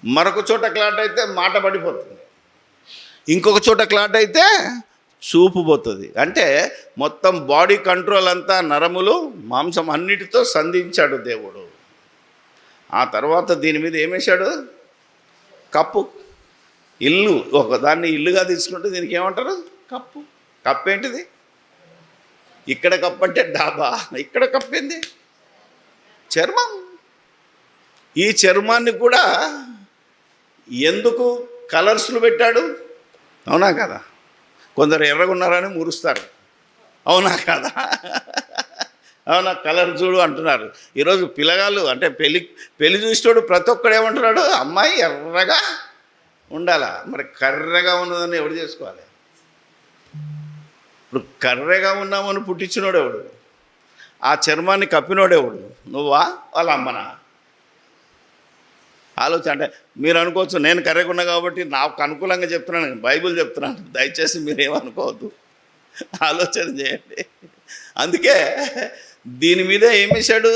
మరొక చోట క్లాట్ అయితే మాట పడిపోతుంది, ఇంకొక చోట క్లాట్ అయితే చూపు పోతుంది. అంటే మొత్తం బాడీ కంట్రోల్ అంతా నరములు మాంసం అన్నిటితో సంధించాడు దేవుడు. ఆ తర్వాత దీని మీద ఏమేశాడు? కప్పు. ఇల్లు, ఒకదాన్ని ఇల్లుగా తీసుకుంటే దీనికి ఏమంటారు? కప్పు. కప్పు ఏంటిది? ఇక్కడ కప్పు అంటే డాబా, ఇక్కడ కప్పు ఏంది? చర్మం. ఈ చర్మాన్ని కూడా ఎందుకు కలర్స్లు పెట్టాడు? అవునా కదా. కొందరు ఎర్రగున్నారని మురుస్తారు, అవునా కదా. అవునా, కలర్ చూడు అంటున్నారు. ఈరోజు పిల్లగాళ్ళు అంటే పెళ్లి చూసేటోడు ప్రతి ఒక్కడు ఏమంటున్నాడు? అమ్మాయి ఎర్రగా ఉండాలా. మరి కర్రెగా ఉన్నదని ఎవడు చేసుకోవాలి? ఇప్పుడు కర్రెగా ఉన్నామని పుట్టించినోడు ఎవడు? ఆ చర్మాన్ని కప్పినోడెవడు? నువ్వా, వాళ్ళ అమ్మనా? ఆలోచన. అంటే మీరు అనుకోవచ్చు నేను కర్రెగా ఉన్నా కాబట్టి నాకు అనుకూలంగా చెప్తున్నాను, బైబిల్ చెప్తున్నాను, దయచేసి మీరేమనుకోవద్దు, ఆలోచన చేయండి. అందుకే దీని మీద ఏం చేశాడు?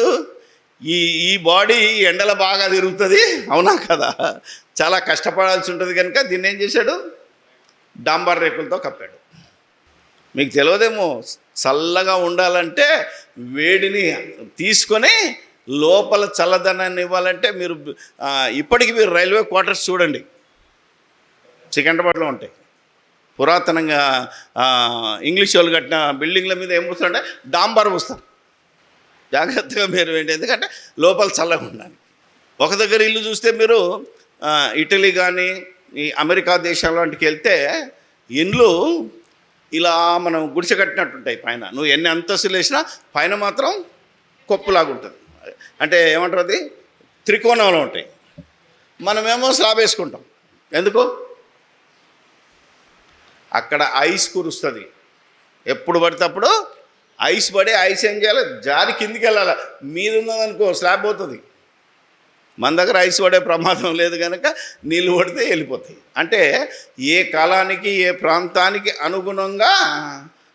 ఈ బాడీ ఎండల బాగా తిరుగుతుంది, అవునా కదా, చాలా కష్టపడాల్సి ఉంటుంది కనుక దీన్ని ఏం చేశాడు? డాంబర్ రేకులతో కప్పాడు. మీకు తెలియదేమో, చల్లగా ఉండాలంటే వేడిని తీసుకొని లోపల చల్లదనాన్ని ఇవ్వాలంటే మీరు ఇప్పటికీ మీరు రైల్వే క్వార్టర్స్ చూడండి, సికింద్రాబాద్లో ఉంటాయి. పురాతనంగా ఇంగ్లీష్ వాళ్ళు కట్టిన బిల్డింగ్ల మీద ఏం పూస్తారంటే డాంబర్ పూస్తారు. జాగ్రత్తగా మీరు ఏంటి, ఎందుకంటే లోపల చల్లగా ఉండాలి. ఒక దగ్గర ఇల్లు చూస్తే మీరు ఇటలీ కానీ ఈ అమెరికా దేశాల వంటికి వెళ్తే ఇండ్లు ఇలా మనం గుడిసె కట్టినట్టుంటాయి. పైన నువ్వు ఎన్ని అంతస్తులు వేసినా పైన మాత్రం కొప్పులాగా ఉంటుంది. అంటే ఏమంటారు, అది త్రికోణంలో ఉంటాయి. మనమేమో స్లాబ్ వేసుకుంటాం. ఎందుకు? అక్కడ ఐస్ కురుస్తుంది, ఎప్పుడు పడితే అప్పుడు ఐస్ పడి ఐస్ ఏం చేయాలి? జారి కిందికి వెళ్ళాలి. మీద ఉన్నదనుకో స్లాబ్ పోతుంది. మన దగ్గర ఐస్ పడే ప్రమాదం లేదు కనుక నీళ్ళు పడితే వెళ్ళిపోతాయి. అంటే ఏ కాలానికి ఏ ప్రాంతానికి అనుగుణంగా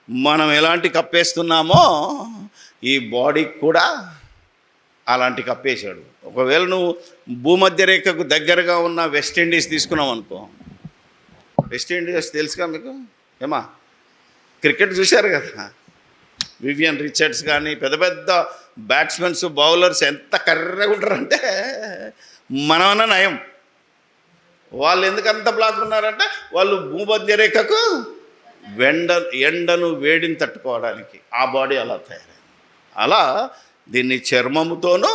మనం ఎలాంటి కప్పేస్తున్నామో ఈ బాడీకి కూడా అలాంటి కప్పేశాడు. ఒకవేళ నువ్వు భూమధ్య రేఖకు దగ్గరగా ఉన్న వెస్టిండీస్ తీసుకున్నావు అనుకో, వెస్టిండీస్ తెలుసుగా మీకు, ఏమా క్రికెట్ చూశారు కదా, వివియన్ రిచర్డ్స్ కానీ పెద్ద పెద్ద బ్యాట్స్మెన్స్ బౌలర్స్ ఎంత కర్రగా ఉంటారంటే మనమన్నా నయం. వాళ్ళు ఎందుకంత బ్లాక్ ఉన్నారంటే వాళ్ళు భూమధ్య రేఖకు ఎండను వేడిని తట్టుకోవడానికి ఆ బాడీ అలా తయారైంది. అలా దీన్ని చర్మముతోనూ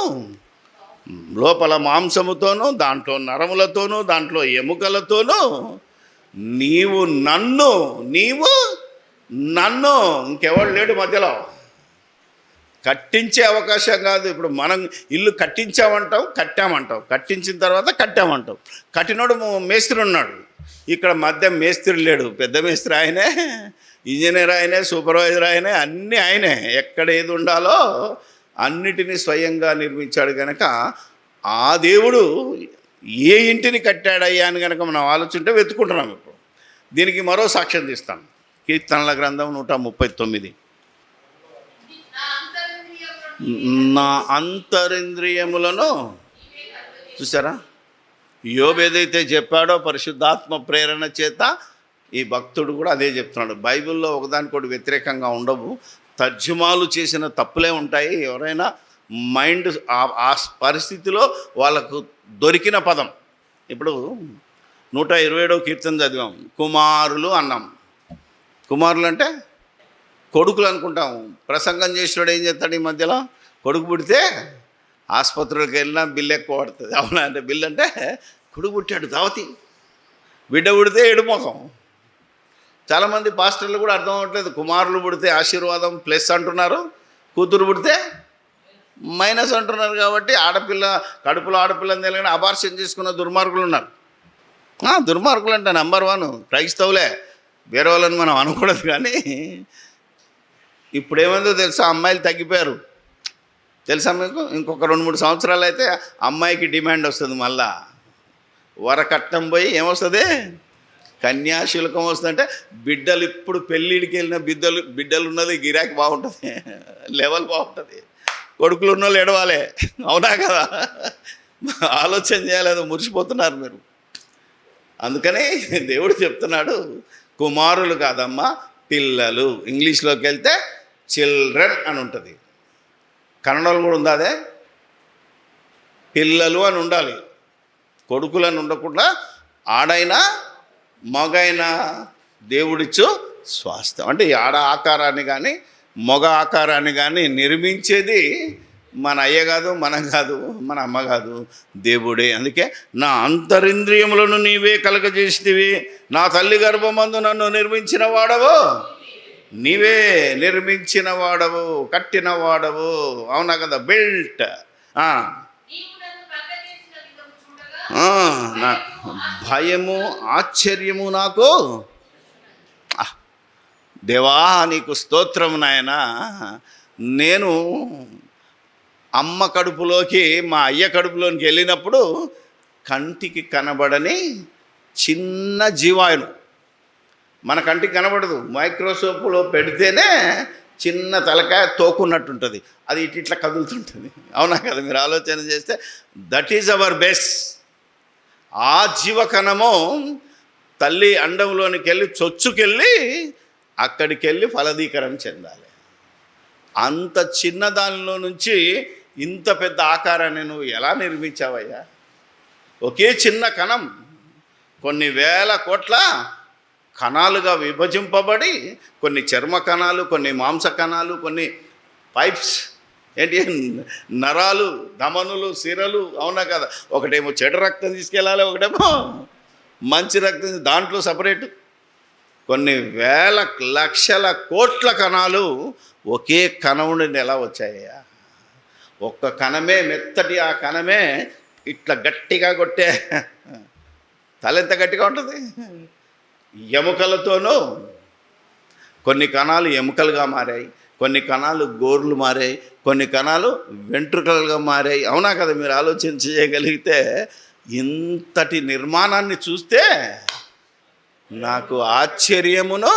లోపల మాంసముతోనూ దాంట్లో నరములతోనూ దాంట్లో ఎముకలతోనూ నీవు నన్ను ఇంకెవడు లేడు మధ్యలో. కట్టించే అవకాశం కాదు. ఇప్పుడు మనం ఇల్లు కట్టామంటాం, కట్టించిన తర్వాత కట్టామంటాం. కట్టినోడు మేస్త్రి ఉన్నాడు, ఇక్కడ మధ్య మేస్త్రి లేడు. పెద్ద మేస్త్రి ఆయనే, ఇంజనీర్ ఆయనే, సూపర్వైజర్ ఆయనే, అన్నీ ఆయనే. ఎక్కడ ఏది ఉండాలో అన్నిటినీ స్వయంగా నిర్మించాడు కనుక ఆ దేవుడు ఏ ఇంటిని కట్టాడయ్యా అని కనుక మనం ఆలోచింటే వెతుకుంటున్నాం. ఇప్పుడు దీనికి మరో సాక్ష్యం తీస్తాను. కీర్తనల గ్రంథం 139. నా అంతరింద్రియములను చూసారా, యోబు ఏదైతే చెప్పాడో పరిశుద్ధాత్మ ప్రేరణ చేత ఈ భక్తుడు కూడా అదే చెప్తున్నాడు. బైబిల్లో ఒకదానికొకటి వ్యతిరేకంగా ఉండవు, తర్జుమాలు చేసిన తప్పులే ఉంటాయి. ఎవరైనా మైండ్ ఆ పరిస్థితిలో వాళ్ళకు దొరికిన పదం. ఇప్పుడు 127వ కీర్తన చదివాం, కుమారులు అన్నాం. కుమారులు అంటే కొడుకులు అనుకుంటాం. ప్రసంగం చేసినాడు ఏం చేస్తాడు ఈ మధ్యలో, కొడుకు పుడితే ఆసుపత్రులకు వెళ్ళినా బిల్లు ఎక్కువ పడుతుంది. అవునా? అంటే బిల్లు అంటే కొడుకు పుట్టాడు దావతి, బిడ్డ పుడితే ఎడుమొఖం. చాలామంది పాస్టర్లు కూడా అర్థం అవ్వట్లేదు. కుమారులు పుడితే ఆశీర్వాదం ప్లస్ అంటున్నారు, కూతురు పుడితే మైనస్ అంటున్నారు. కాబట్టి ఆడపిల్ల కడుపులో ఆడపిల్లని తెలియని అబార్షన్ చేసుకున్న దుర్మార్గులు ఉన్నారు. దుర్మార్గులు అంటే నెంబర్ 1 క్రైస్తవులే, వేరే వాళ్ళని మనం అనకూడదు. కానీ ఇప్పుడేమైందో తెలుసా, అమ్మాయిలు తగ్గిపోయారు తెలుసా మీకు. ఇంకొక 2-3 సంవత్సరాలు అయితే అమ్మాయికి డిమాండ్ వస్తుంది. మళ్ళా వరకట్నం పోయి ఏమొస్తుంది, కన్యాశుల్కం వస్తుందంటే బిడ్డలు ఇప్పుడు పెళ్ళిడికి వెళ్ళిన బిడ్డలు ఉన్నది గిరాకీ బాగుంటుంది, లెవెల్ బాగుంటుంది. కొడుకులు ఉన్న వాళ్ళు ఎడవాలే. అవునా కదా? ఆలోచన చేయలేదు, మురిసిపోతున్నారు మీరు. అందుకని దేవుడు చెప్తున్నాడు, కుమారులు కాదమ్మా పిల్లలు. ఇంగ్లీష్లోకి వెళ్తే చిల్డ్రన్ అని ఉంటుంది, కన్నడలో కూడా ఉంది అదే, పిల్లలు అని ఉండాలి. కొడుకులు అని ఉండకుండా ఆడైనా మగైనా దేవుడిచ్చు స్వాస్థ్యం. అంటే ఆడ ఆకారాన్ని కానీ మగ ఆకారాన్ని కానీ నిర్మించేది మన అయ్య కాదు, మనం కాదు, మన అమ్మ కాదు, దేవుడే. అందుకే నా అంతరింద్రియములను నీవే కలగజేసితివి, నా తల్లి గర్భమందు నన్ను నిర్మించిన వాడవు నీవే, నిర్మించిన వాడవు, కట్టిన వాడవు. అవునా కదా? బిల్ట్. నా భయము ఆశ్చర్యము నాకు. దేవా నీకు స్తోత్రము నాయనా. నేను అమ్మ కడుపులోకి మా అయ్య కడుపులోకి వెళ్ళినప్పుడు కంటికి కనబడని చిన్న జీవాయును, మన కంటికి కనబడదు, మైక్రోస్కోప్లో పెడితేనే చిన్న తలకాయ తోకున్నట్టుంటుంది, అది ఇట్లా కదులుతుంటుంది. అవునా కదా? మీరు ఆలోచన చేస్తే దట్ ఈజ్ అవర్ బేస్. ఆ జీవకణము తల్లి అండంలోనికి వెళ్ళి చొచ్చుకెళ్ళి అక్కడికి వెళ్ళి ఫలదీకరణ చెందాలి. అంత చిన్న దానిలో నుంచి ఇంత పెద్ద ఆకారాన్ని నువ్వు ఎలా నిర్మించావయ్యా? ఒకే చిన్న కణం కొన్ని వేల కోట్ల కణాలుగా విభజింపబడి, కొన్ని చర్మ కణాలు, కొన్ని మాంస కణాలు, కొన్ని పైప్స్, ఏంటి నరాలు, ధమనులు, సిరలు. అవునా కదా? ఒకటేమో చెడు రక్తం తీసుకెళ్ళాలి, ఒకటేమో మంచి రక్తం, దాంట్లో సపరేటు కొన్ని వేల లక్షల కోట్ల కణాలు ఒకే కణం నుండి ఎలా వచ్చాయ్యా? ఒక్క కణమే మెత్తటి, ఆ కణమే ఇట్లా గట్టిగా కొట్టే తల ఎంత గట్టిగా ఉంటుంది. ఎముకలతోనూ కొన్ని కణాలు ఎముకలుగా మారాయి, కొన్ని కణాలు గోర్లు మారాయి, కొన్ని కణాలు వెంట్రుకలుగా మారాయి. అవునా కదా? మీరు ఆలోచన చేయగలిగితే ఇంతటి నిర్మాణాన్ని చూస్తే నాకు ఆశ్చర్యమును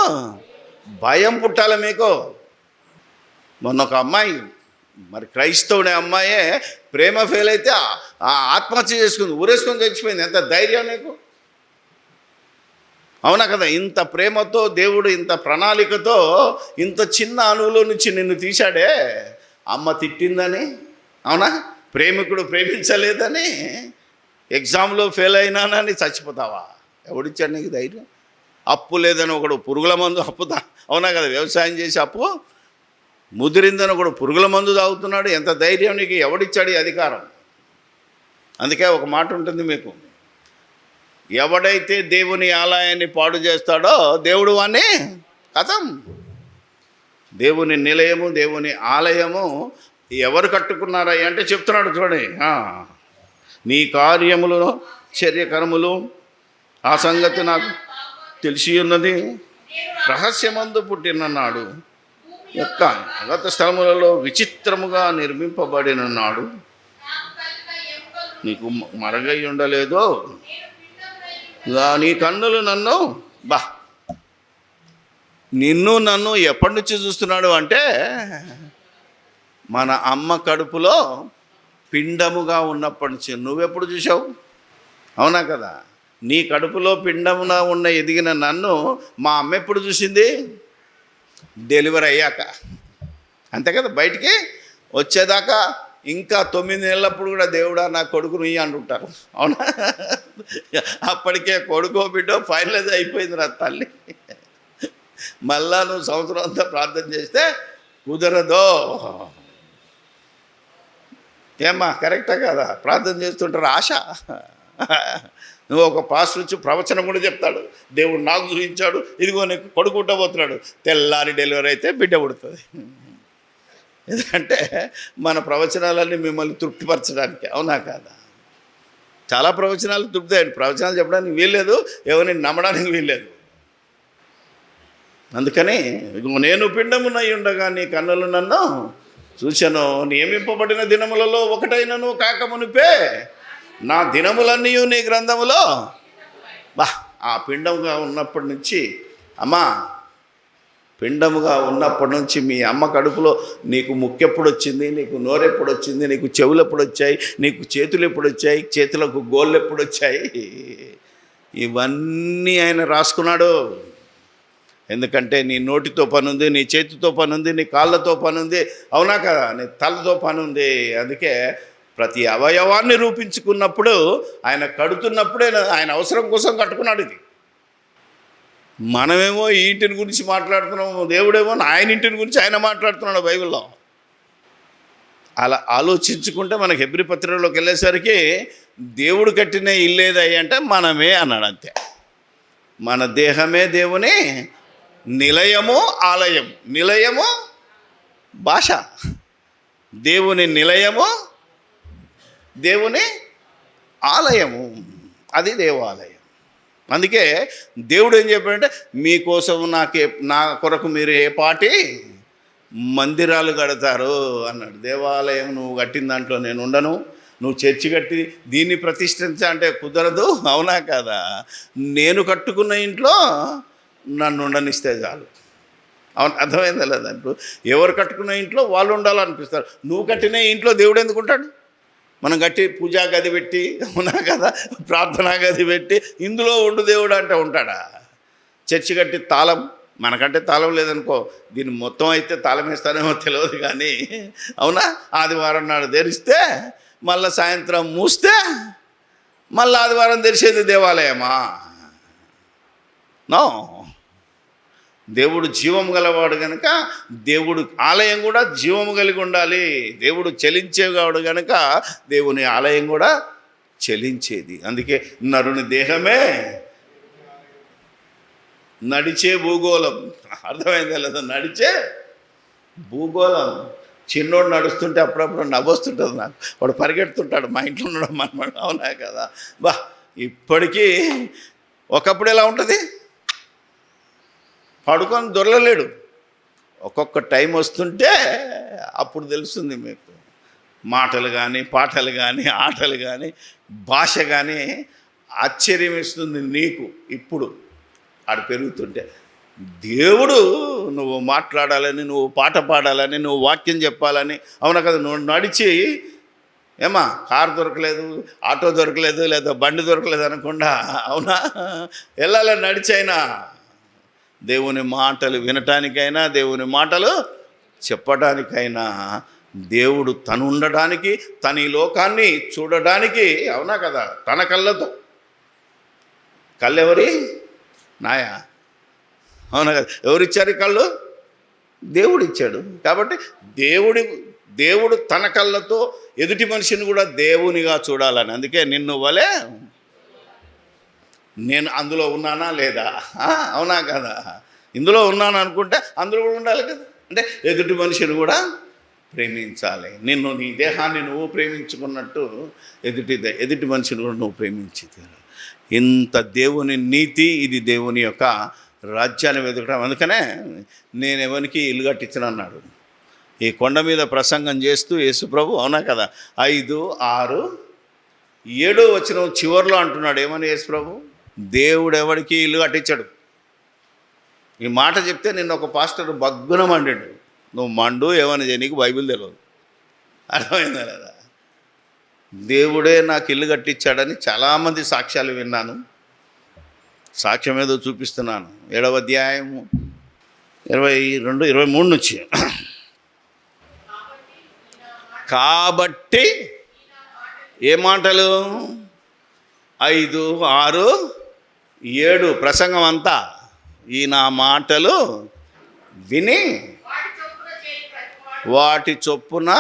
భయం పుట్టాలి మీకు. మొన్న ఒక అమ్మాయి, మరి క్రైస్తవుడే అమ్మాయే, ప్రేమ ఫెయిల్ అయితే ఆత్మహత్య చేసుకుంది, ఊరేసుకొని చచ్చిపోయింది. ఎంత ధైర్యం నీకు? అవునా కదా? ఇంత ప్రేమతో దేవుడు, ఇంత ప్రణాళికతో ఇంత చిన్న అణువులో నుంచి నిన్ను తీశాడే. అమ్మ తిట్టిందని, అవునా, ప్రేమికుడు ప్రేమించలేదని, ఎగ్జామ్లో ఫెయిల్ అయినానని చచ్చిపోతావా? ఎవడిచ్చాడు నీకు ధైర్యం? అప్పు లేదని ఒకడు పురుగుల మందు అప్పుదా, అవునా కదా? వ్యవసాయం చేసి అప్పు ముదిరిందని ఒకడు పురుగుల మందు తాగుతున్నాడు. ఎంత ధైర్యం నీకు? ఎవడిచ్చాడు ఈ అధికారం? అందుకే ఒక మాట ఉంటుంది మీకు, ఎవడైతే దేవుని ఆలయాన్ని పాడు చేస్తాడో దేవుడు వాణ్ణి కథం. దేవుని నిలయము, దేవుని ఆలయము ఎవరు కట్టుకున్నారా అంటే చెప్తున్నాడు చూడండి. నీ కార్యములు, చర్యకర్మలు, ఆ సంగతి నాకు తెలిసి ఉన్నది. రహస్యమందు పుట్టిన నాడు యొక్క అగత స్థలములలో విచిత్రముగా నిర్మింపబడిన నాడు నీకు మరగై ఉండలేదో. నీ కన్నులు నన్ను నిన్ను నన్ను ఎప్పటి నుంచి చూస్తున్నాడు అంటే, మన అమ్మ కడుపులో పిండముగా ఉన్నప్పటి నుంచి. నువ్వెప్పుడు చూసావు? అవునా కదా? నీ కడుపులో పిండముగా ఉన్న ఎదిగిన నన్ను మా అమ్మ ఎప్పుడు చూసింది? డెలివరీ అయ్యాక. అంతే కదా? బయటికి వచ్చేదాకా ఇంకా 9 నెలలప్పుడు కూడా దేవుడా నా కొడుకును ఇయ్యి అంటుంటారు. అవునా? అప్పటికే కొడుకో బిడ్డో ఫైనలైజ్ అయిపోయింది రా తల్లి. మళ్ళా నువ్వు సంవత్సరం అంతా ప్రార్థన చేస్తే కుదరదో. ఏమ్మా, కరెక్టా కదా? ప్రార్థన చేస్తుంటారు, ఆశ. నువ్వు ఒక పాస్టర్ వచ్చి ప్రవచనం కూడా చెప్తాడు, దేవుడు నాకు చూపించాడు, ఇదిగో నీకు కొడుకు పుట్టబోతున్నాడు. తెల్లారి డెలివరీ అయితే బిడ్డ పుడుతుంది. ఎందుకంటే మన ప్రవచనాలన్నీ మిమ్మల్ని తృప్తిపరచడానికి. అవునా కాదా? చాలా ప్రవచనాలు తృప్తి అయ్యండి. ప్రవచనాలు చెప్పడానికి వీల్లేదు, ఎవరిని నమ్మడానికి వీల్లేదు. అందుకని నేను పిండమునై ఉండగా నీ కన్నులు నన్ను చూశాను. నియమింపబడిన దినములలో ఒకటైనను కాకమునిపే నా దినములన్నీ నీ గ్రంథములో. ఆ పిండముగా ఉన్నప్పటి నుంచి, అమ్మా, పిండముగా ఉన్నప్పటి నుంచి మీ అమ్మ కడుపులో నీకు ముక్కెప్పుడు వచ్చింది, నీకు నోరెప్పుడు వచ్చింది, నీకు చెవులు ఎప్పుడు వచ్చాయి, నీకు చేతులు ఎప్పుడు వచ్చాయి, చేతులకు గోళ్ళు ఎప్పుడు వచ్చాయి, ఇవన్నీ ఆయన రాసుకున్నాడు. ఎందుకంటే నీ నోటితో పనుంది, నీ చేతితో పనుంది, నీ కాళ్ళతో పనుంది. అవునా కదా? నీ తలతో పనుంది. అందుకే ప్రతి అవయవాన్ని రూపించుకున్నప్పుడు, ఆయన కడుతున్నప్పుడే ఆయన అవసరం కోసం కట్టుకున్నాడు. ఇది మనమేమో ఈ ఇంటిని గురించి మాట్లాడుతున్నాము, దేవుడేమో ఆయన ఇంటిని గురించి ఆయన మాట్లాడుతున్నాడు బైబిల్లో. అలా ఆలోచించుకుంటే మనకి హెబ్రీ పత్రికలోకి వెళ్ళేసరికి దేవుడు కట్టిన ఇల్లేదయ్యి అంటే మనమే అన్నాడు. అంతే. మన దేహమే దేవుని నిలయము, ఆలయం. నిలయము భాష, దేవుని నిలయము, దేవుని ఆలయము, అది దేవాలయం. అందుకే దేవుడు ఏం చెప్పాడంటే, మీకోసం నా కొరకు మీరు ఏ పాటి మందిరాలు కడతారు అన్నాడు. దేవాలయం నువ్వు కట్టిన దాంట్లో నేను ఉండను, నువ్వు చర్చి కట్టి దీన్ని ప్రతిష్ఠించా అంటే కుదరదు. అవునా కదా? నేను కట్టుకున్న ఇంట్లో నన్ను ఉండనిస్తే చాలు. అవును, అర్థమైందా లేదా? ఇప్పుడు ఎవరు కట్టుకున్న ఇంట్లో వాళ్ళు ఉండాలనిపిస్తారు. నువ్వు కట్టిన ఇంట్లో దేవుడు ఎందుకుంటాడు? మనం కట్టి పూజా గది పెట్టి, అవునా కదా, ప్రార్థనా గది పెట్టి ఇందులో ఉండు దేవుడు అంటే ఉంటాడా? చర్చి కట్టి తాళం, మనకంటే తాళం లేదనుకో, దీన్ని మొత్తం అయితే తాళం వేస్తానేమో తెలియదు కానీ, అవునా, ఆదివారం నాడు తెరిస్తే మళ్ళీ సాయంత్రం మూస్తే మళ్ళీ ఆదివారం తెరిచేది దేవాలయమా? నో. దేవుడు జీవము గలవాడు కనుక దేవుడు ఆలయం కూడా జీవము కలిగి ఉండాలి. దేవుడు చలించేవాడు కనుక దేవుని ఆలయం కూడా చలించేది. అందుకే నరుని దేహమే నడిచే భూగోళం. అర్థమైందా లేదా? నడిచే భూగోళం. చిన్నోడు నడుస్తుంటే అప్పుడప్పుడు నవ్వొస్తుంటుంది నాకు. వాడు పరిగెడుతుంటాడు, మా ఇంట్లో ఉండడం అనమాట. అవునా కదా? ఇప్పటికీ ఒకప్పుడు ఎలా ఉంటుంది, పడుకొని దొరలలేడు, ఒక్కొక్క టైం వస్తుంటే అప్పుడు తెలుస్తుంది మీకు. మాటలు కానీ, పాటలు కానీ, ఆటలు కానీ, భాష కానీ ఆశ్చర్యం ఇస్తుంది నీకు. ఇప్పుడు ఆడు పెరుగుతుంటే దేవుడు నువ్వు మాట్లాడాలని, నువ్వు పాట పాడాలని, నువ్వు వాక్యం చెప్పాలని, అవునా కదా, నువ్వు నడిచి ఏమా కారు దొరకలేదు, ఆటో దొరకలేదు, లేదా బండి దొరకలేదు అనకుండా, అవునా, వెళ్ళాలని నడిచైనా దేవుని మాటలు వినటానికైనా, దేవుని మాటలు చెప్పడానికైనా, దేవుడు తను ఉండడానికి, తన ఈ లోకాన్ని చూడడానికి, అవునా కదా, తన కళ్ళతో. కళ్ళు ఎవరి? నాయా? అవునా కదా, ఎవరిచ్చారు కళ్ళు? దేవుడు ఇచ్చాడు. కాబట్టి దేవుడు తన కళ్ళతో ఎదుటి మనిషిని కూడా దేవునిగా చూడాలని. అందుకే నిన్ను వలే నేను అందులో ఉన్నానా లేదా? అవునా కదా, ఇందులో ఉన్నాను అనుకుంటే అందులో కూడా ఉండాలి కదా. అంటే ఎదుటి మనిషిని కూడా ప్రేమించాలి. నిన్ను, నీ దేహాన్ని నువ్వు ప్రేమించుకున్నట్టు ఎదుటి మనిషిని కూడా నువ్వు ప్రేమించి. ఇంత దేవుని నీతి, ఇది దేవుని యొక్క రాజ్యాన్ని వెతకడం. అందుకనే నేను ఎవరికి ఇల్లు కట్టించను అన్నాడు. ఈ కొండ మీద ప్రసంగం చేస్తూ యేసుప్రభు, అవునా కదా, 5, 6, 7 వచనం చివరిలో అంటున్నాడు. ఏమని యేసుప్రభు? దేవుడు ఎవరికి ఇల్లు కట్టించాడు. ఈ మాట చెప్తే నిన్న ఒక పాస్టర్ బగ్గున మండాడు. నువ్వు మండు ఏమని చేయ, నీకు బైబిల్ తెలియదు. అర్థమైందా లేదా? దేవుడే నాకు ఇల్లు కట్టించాడని చాలామంది సాక్ష్యాలు విన్నాను. సాక్ష్యం ఏదో చూపిస్తున్నాను. 7వ అధ్యాయము 22, 23 నుంచి. కాబట్టి ఏ మాటలు? 5, 6, 7 ప్రసంగం అంతా. ఈ నా మాటలు విని వాటి చొప్పున,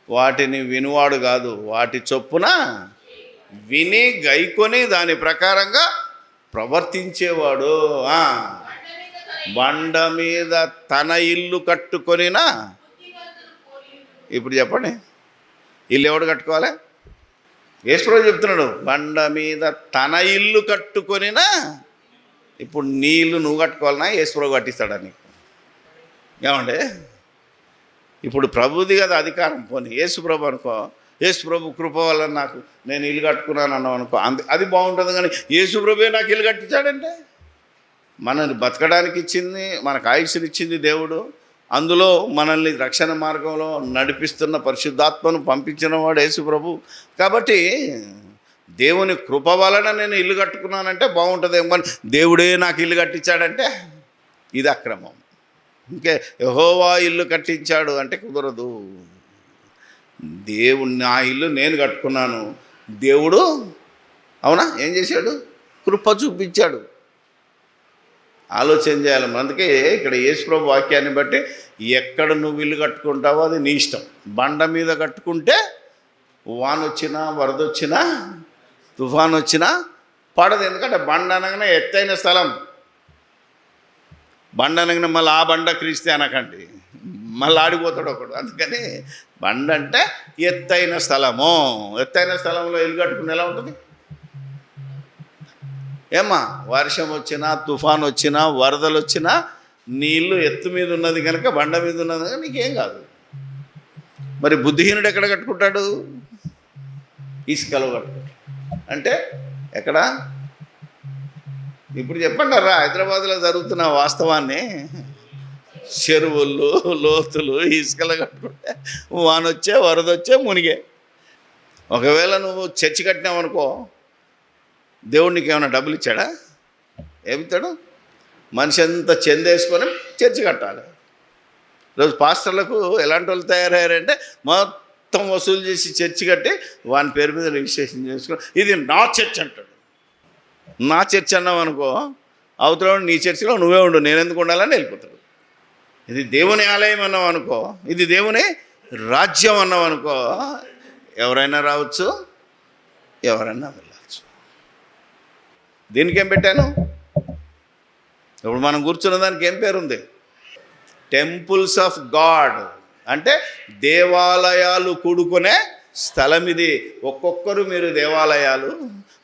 వాటిని వినువాడు కాదు, వాటి చొప్పున విని గైకొని దాని ప్రకారంగా ప్రవర్తించేవాడు. బండ మీద తన ఇల్లు కట్టుకొనినా. ఇప్పుడు చెప్పండి, ఇల్లు ఎవడు కట్టుకోవాలి? యేసుప్రభు చెప్తున్నాడు, బండ మీద తన ఇల్లు కట్టుకొనినా. ఇప్పుడు నీ ఇల్లు నువ్వు కట్టుకోవాలన్నా యేసుప్రభు కట్టిస్తాడా నీకు? ఏమంటే ఇప్పుడు ప్రభుది కదా అధికారం. పోనీ యేసుప్రభు అనుకో, యేసుప్రభు కృప వల్ల నాకు నేను ఇల్లు కట్టుకున్నాను అన్నావు అనుకో, అది బాగుంటుంది. కానీ యేసుప్రభువే నాకు ఇల్లు కట్టించాడంటే, మనల్ని బతకడానికి ఇచ్చింది, మనకు ఆయుష్ని ఇచ్చింది దేవుడు. అందులో మనల్ని రక్షణ మార్గంలో నడిపిస్తున్న పరిశుద్ధాత్మను పంపించిన వాడు యేసుప్రభు. కాబట్టి దేవుని కృప వలన నేను ఇల్లు కట్టుకున్నానంటే బాగుంటుందేమో, కానీ దేవుడే నాకు ఇల్లు కట్టించాడంటే ఇది అక్రమం. ఇంకే యెహోవా ఇల్లు కట్టించాడు అంటే కుదరదు. దేవుడు, నా ఇల్లు నేను కట్టుకున్నాను, దేవుడు, అవునా, ఏం చేశాడు? కృప చూపించాడు. ఆలోచన చేయాలి. అందుకే ఇక్కడ యేసుప్రభు వాక్యాన్ని బట్టి ఎక్కడ నువ్వు ఇల్లు కట్టుకుంటావో అది నీ ఇష్టం. బండ మీద కట్టుకుంటే వాన వచ్చినా, వరద వచ్చినా, తుఫాన్ వచ్చినా పడదు. ఎందుకంటే బండ అనగానే ఎత్తైన స్థలం. బండ అనగానే మళ్ళీ ఆ బండ క్రీస్తే అనకండి, మళ్ళీ ఆడిపోతాడు ఒకడు. అందుకని బండ అంటే ఎత్తైన స్థలము. ఎత్తైన స్థలంలో ఇల్లు కట్టుకుని ఎలా ఉంటుంది? ఏమ్మా, వర్షం వచ్చినా, తుఫాన్ వచ్చినా, వరదలు వచ్చినా నీళ్ళు ఎత్తు మీద ఉన్నది కనుక, బండ మీద ఉన్నది కనుక నీకేం కాదు. మరి బుద్ధిహీనుడు ఎక్కడ కట్టుకుంటాడు? ఇసుకలో కట్టుకుంటాడు. అంటే ఎక్కడ? ఇప్పుడు చెప్పండి రా, హైదరాబాద్లో జరుగుతున్న వాస్తవాన్ని. చెరువులు, లోతులు, ఇసుకలు కట్టుకుంటే వానొచ్చే, వరదొచ్చే, మునిగే. ఒకవేళ నువ్వు చర్చి కట్టినావనుకో, దేవుడు నీకు ఏమైనా డబ్బులు ఇచ్చాడా? ఏమిస్తాడు? మనిషి అంతా చెందేసుకొని చర్చి కట్టాలి. ఈరోజు పాస్టర్లకు ఎలాంటి వాళ్ళు తయారయ్యారంటే మొత్తం వసూలు చేసి చర్చి కట్టి వాని పేరు మీద రిజిస్ట్రేషన్ చేసుకొని ఇది నా చర్చ్ అంటాడు. నా చర్చ్ అన్నావు అనుకో, అవతల నీ చర్చిలో నువ్వే ఉండు, నేను ఎందుకు ఉండాలని వెళ్ళిపోతాడు. ఇది దేవుని ఆలయం అన్నావు అనుకో, ఇది దేవుని రాజ్యం అన్నావు అనుకో, ఎవరైనా రావచ్చు, ఎవరైనా వెళ్ళచ్చు. దీనికేం పెట్టాను? ఇప్పుడు మనం కూర్చున్న దానికి ఏం పేరుంది? Temples of God. అంటే దేవాలయాలు కూడుకునే స్థలం ఇది. ఒక్కొక్కరు మీరు దేవాలయాలు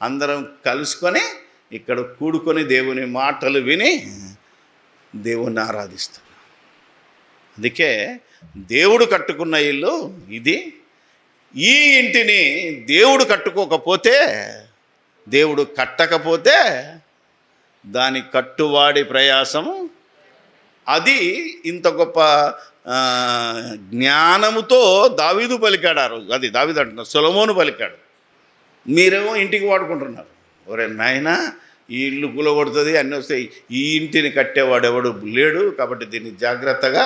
అందరం కలుసుకొని ఇక్కడ కూడుకొని దేవుని మాటలు విని దేవుణ్ణి ఆరాధిస్తున్నాం. అందుకే దేవుడు కట్టుకున్న ఇల్లు ఇది. ఈ ఇంటిని దేవుడు కట్టుకోకపోతే, దేవుడు కట్టకపోతే దాని కట్టువాడి ప్రయాసము. అది ఇంత గొప్ప జ్ఞానముతో దావీదు పలికాడు ఆ రోజు. అది దావీదు అంటున్నారు, సొలొమోను పలికాడు. మీరేమో ఇంటికి వాడుకుంటున్నారు. ఒరే నాయనా, ఈ ఇల్లు కూలగొడుతుంది, అన్నీ వస్తాయి, ఈ ఇంటిని కట్టేవాడు ఎవడు లేడు, కాబట్టి దీన్ని జాగ్రత్తగా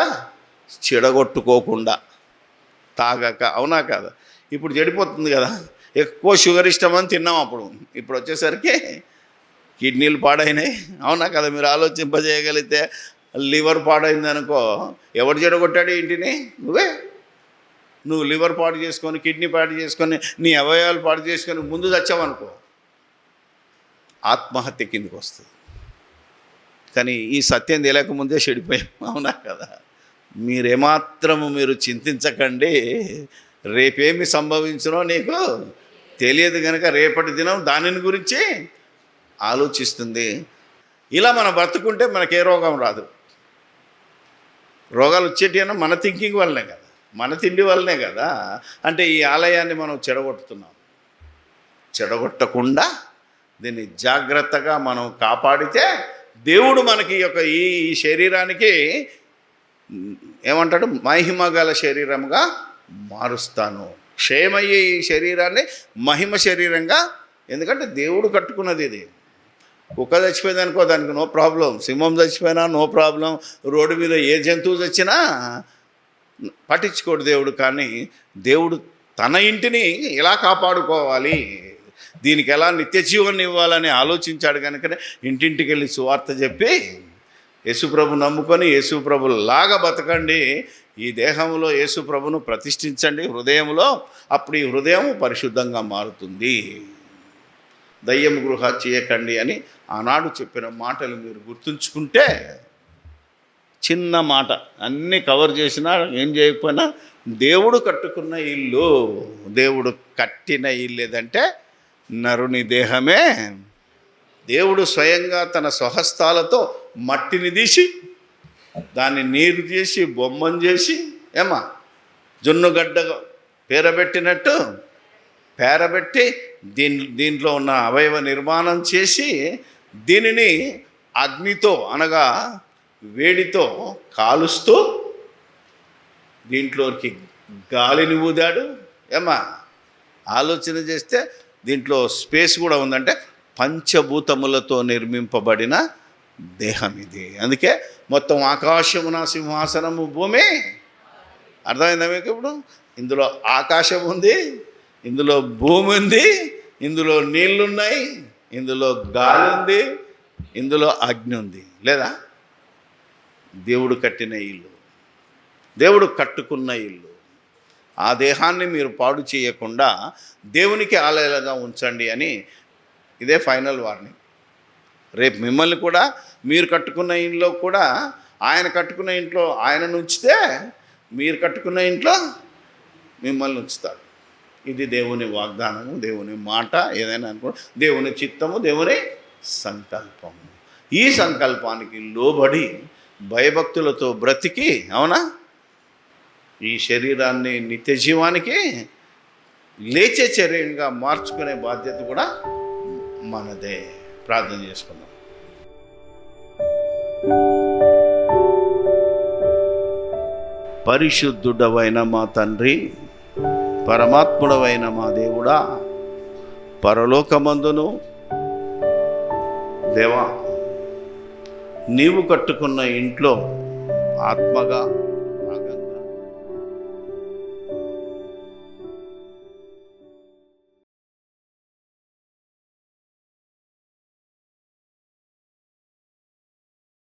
చెడగొట్టుకోకుండా తాగక. అవునా కాదా? ఇప్పుడు చెడిపోతుంది కదా, ఎక్కువ షుగర్ ఇష్టమని తిన్నాం అప్పుడు. ఇప్పుడు వచ్చేసరికి కిడ్నీలు పాడైనాయి. అవునా కదా? మీరు ఆలోచింపజేయగలిగితే లివర్ పాడైంది అనుకో, ఎవడు చెడగొట్టాడు ఇంటిని? నువ్వు లివర్ పాడు చేసుకొని, కిడ్నీ పాడు చేసుకొని, నీ అవయవాలు పాడు చేసుకొని ముందు చచ్చావనుకో, ఆత్మహత్య కిందకి వస్తుంది. కానీ ఈ సత్యం తెలియకముందే చెడిపోయాం. అవునా కదా? మీరు చింతించకండి, రేపేమి సంభవించునో నీకు తెలియదు కనుక రేపటి దినం దానిని గురించి ఆలోచిస్తుంది. ఇలా మనం బ్రతుకుంటే మనకే రోగం రాదు. రోగాలు వచ్చేటి అన్న మన థింకింగ్ వల్లనే కదా, మన తిండి వల్లనే కదా. అంటే ఈ ఆలయాన్ని మనం చెడగొట్టుతున్నాం. చెడగొట్టకుండా దీన్ని జాగ్రత్తగా మనం కాపాడితే దేవుడు మనకి ఈ శరీరానికి ఏమంటాడు? మహిమ గల శరీరంగా మారుస్తాను. క్షేమయ్యే ఈ శరీరాన్ని మహిమ శరీరంగా, ఎందుకంటే దేవుడు కట్టుకున్నది ఇది. కుక్క చచ్చిపోయింది అనుకో, దానికి నో ప్రాబ్లం. సింహం చచ్చిపోయినా నో ప్రాబ్లం. రోడ్డు మీద ఏ జంతువు చచ్చినా పట్టించుకోడు దేవుడు. కానీ దేవుడు తన ఇంటిని ఎలా కాపాడుకోవాలి, దీనికి ఎలా నిత్య జీవాన్ని ఇవ్వాలని ఆలోచించాడు. కనుకనే ఇంటింటికి వెళ్ళి సువార్త చెప్పి యేసుప్రభు నమ్ముకొని యేసుప్రభులాగా బతకండి. ఈ దేహంలో యేసుప్రభును ప్రతిష్ఠించండి హృదయంలో. అప్పుడు ఈ హృదయం పరిశుద్ధంగా మారుతుంది. దయ్యం గృహ చేయకండి అని ఆనాడు చెప్పిన మాటలు మీరు గుర్తుంచుకుంటే, చిన్న మాట అన్నీ కవర్ చేసినా ఏం చేయకపోయినా, దేవుడు కట్టుకున్న ఇల్లు, దేవుడు కట్టిన ఇల్లు ఏదంటే నరుని దేహమే. దేవుడు స్వయంగా తన స్వహస్తాలతో మట్టిని తీసి, దాన్ని నీరు చేసి, బొమ్మను చేసి, జొన్నుగడ్డ పేరబెట్టినట్టు పేరబెట్టి దీంట్లో ఉన్న అవయవ నిర్మాణం చేసి, దీనిని అగ్నితో అనగా వేడితో కాలుస్తూ దీంట్లోకి గాలిని ఊదాడు. ఆలోచన చేస్తే దీంట్లో స్పేస్ కూడా ఉందంటే పంచభూతములతో నిర్మింపబడిన దేహం ఇది. అందుకే మొత్తం ఆకాశము నా సింహాసనము, భూమి. అర్థమైందా మీకు? ఇప్పుడు ఇందులో ఆకాశం ఉంది, ఇందులో భూమి ఉంది, ఇందులో నీళ్లున్నాయి, ఇందులో గాలి ఉంది, ఇందులో అగ్ని ఉంది. లేదా? దేవుడు కట్టిన ఇల్లు, దేవుడు కట్టుకున్న ఇల్లు. ఆ దేహాన్ని మీరు పాడు చేయకుండా దేవునికి ఆలయాలుగా ఉంచండి అని ఇదే ఫైనల్ వార్నింగ్. రేపు మిమ్మల్ని కూడా మీరు కట్టుకున్న ఇంట్లో కూడా ఆయన కట్టుకున్న ఇంట్లో ఆయనను ఉంచితే, మీరు కట్టుకున్న ఇంట్లో మిమ్మల్ని ఉంచుతారు. ఇది దేవుని వాగ్దానము, దేవుని మాట. ఏదైనా అనుకో, దేవుని చిత్తము, దేవుని సంకల్పము. ఈ సంకల్పానికి లోబడి భయభక్తులతో బ్రతికి, అవునా, ఈ శరీరాన్ని నిత్య జీవానికి లేచే చర్యంగా మార్చుకునే బాధ్యత కూడా మనదే. ప్రార్థన చేసుకుందాం. పరిశుద్ధుడవైన మా తండ్రి, పరమాత్ముడవైన మా దేవుడా, పరలోకమందును దేవా, నీవు కట్టుకున్న ఇంట్లో ఆత్మగా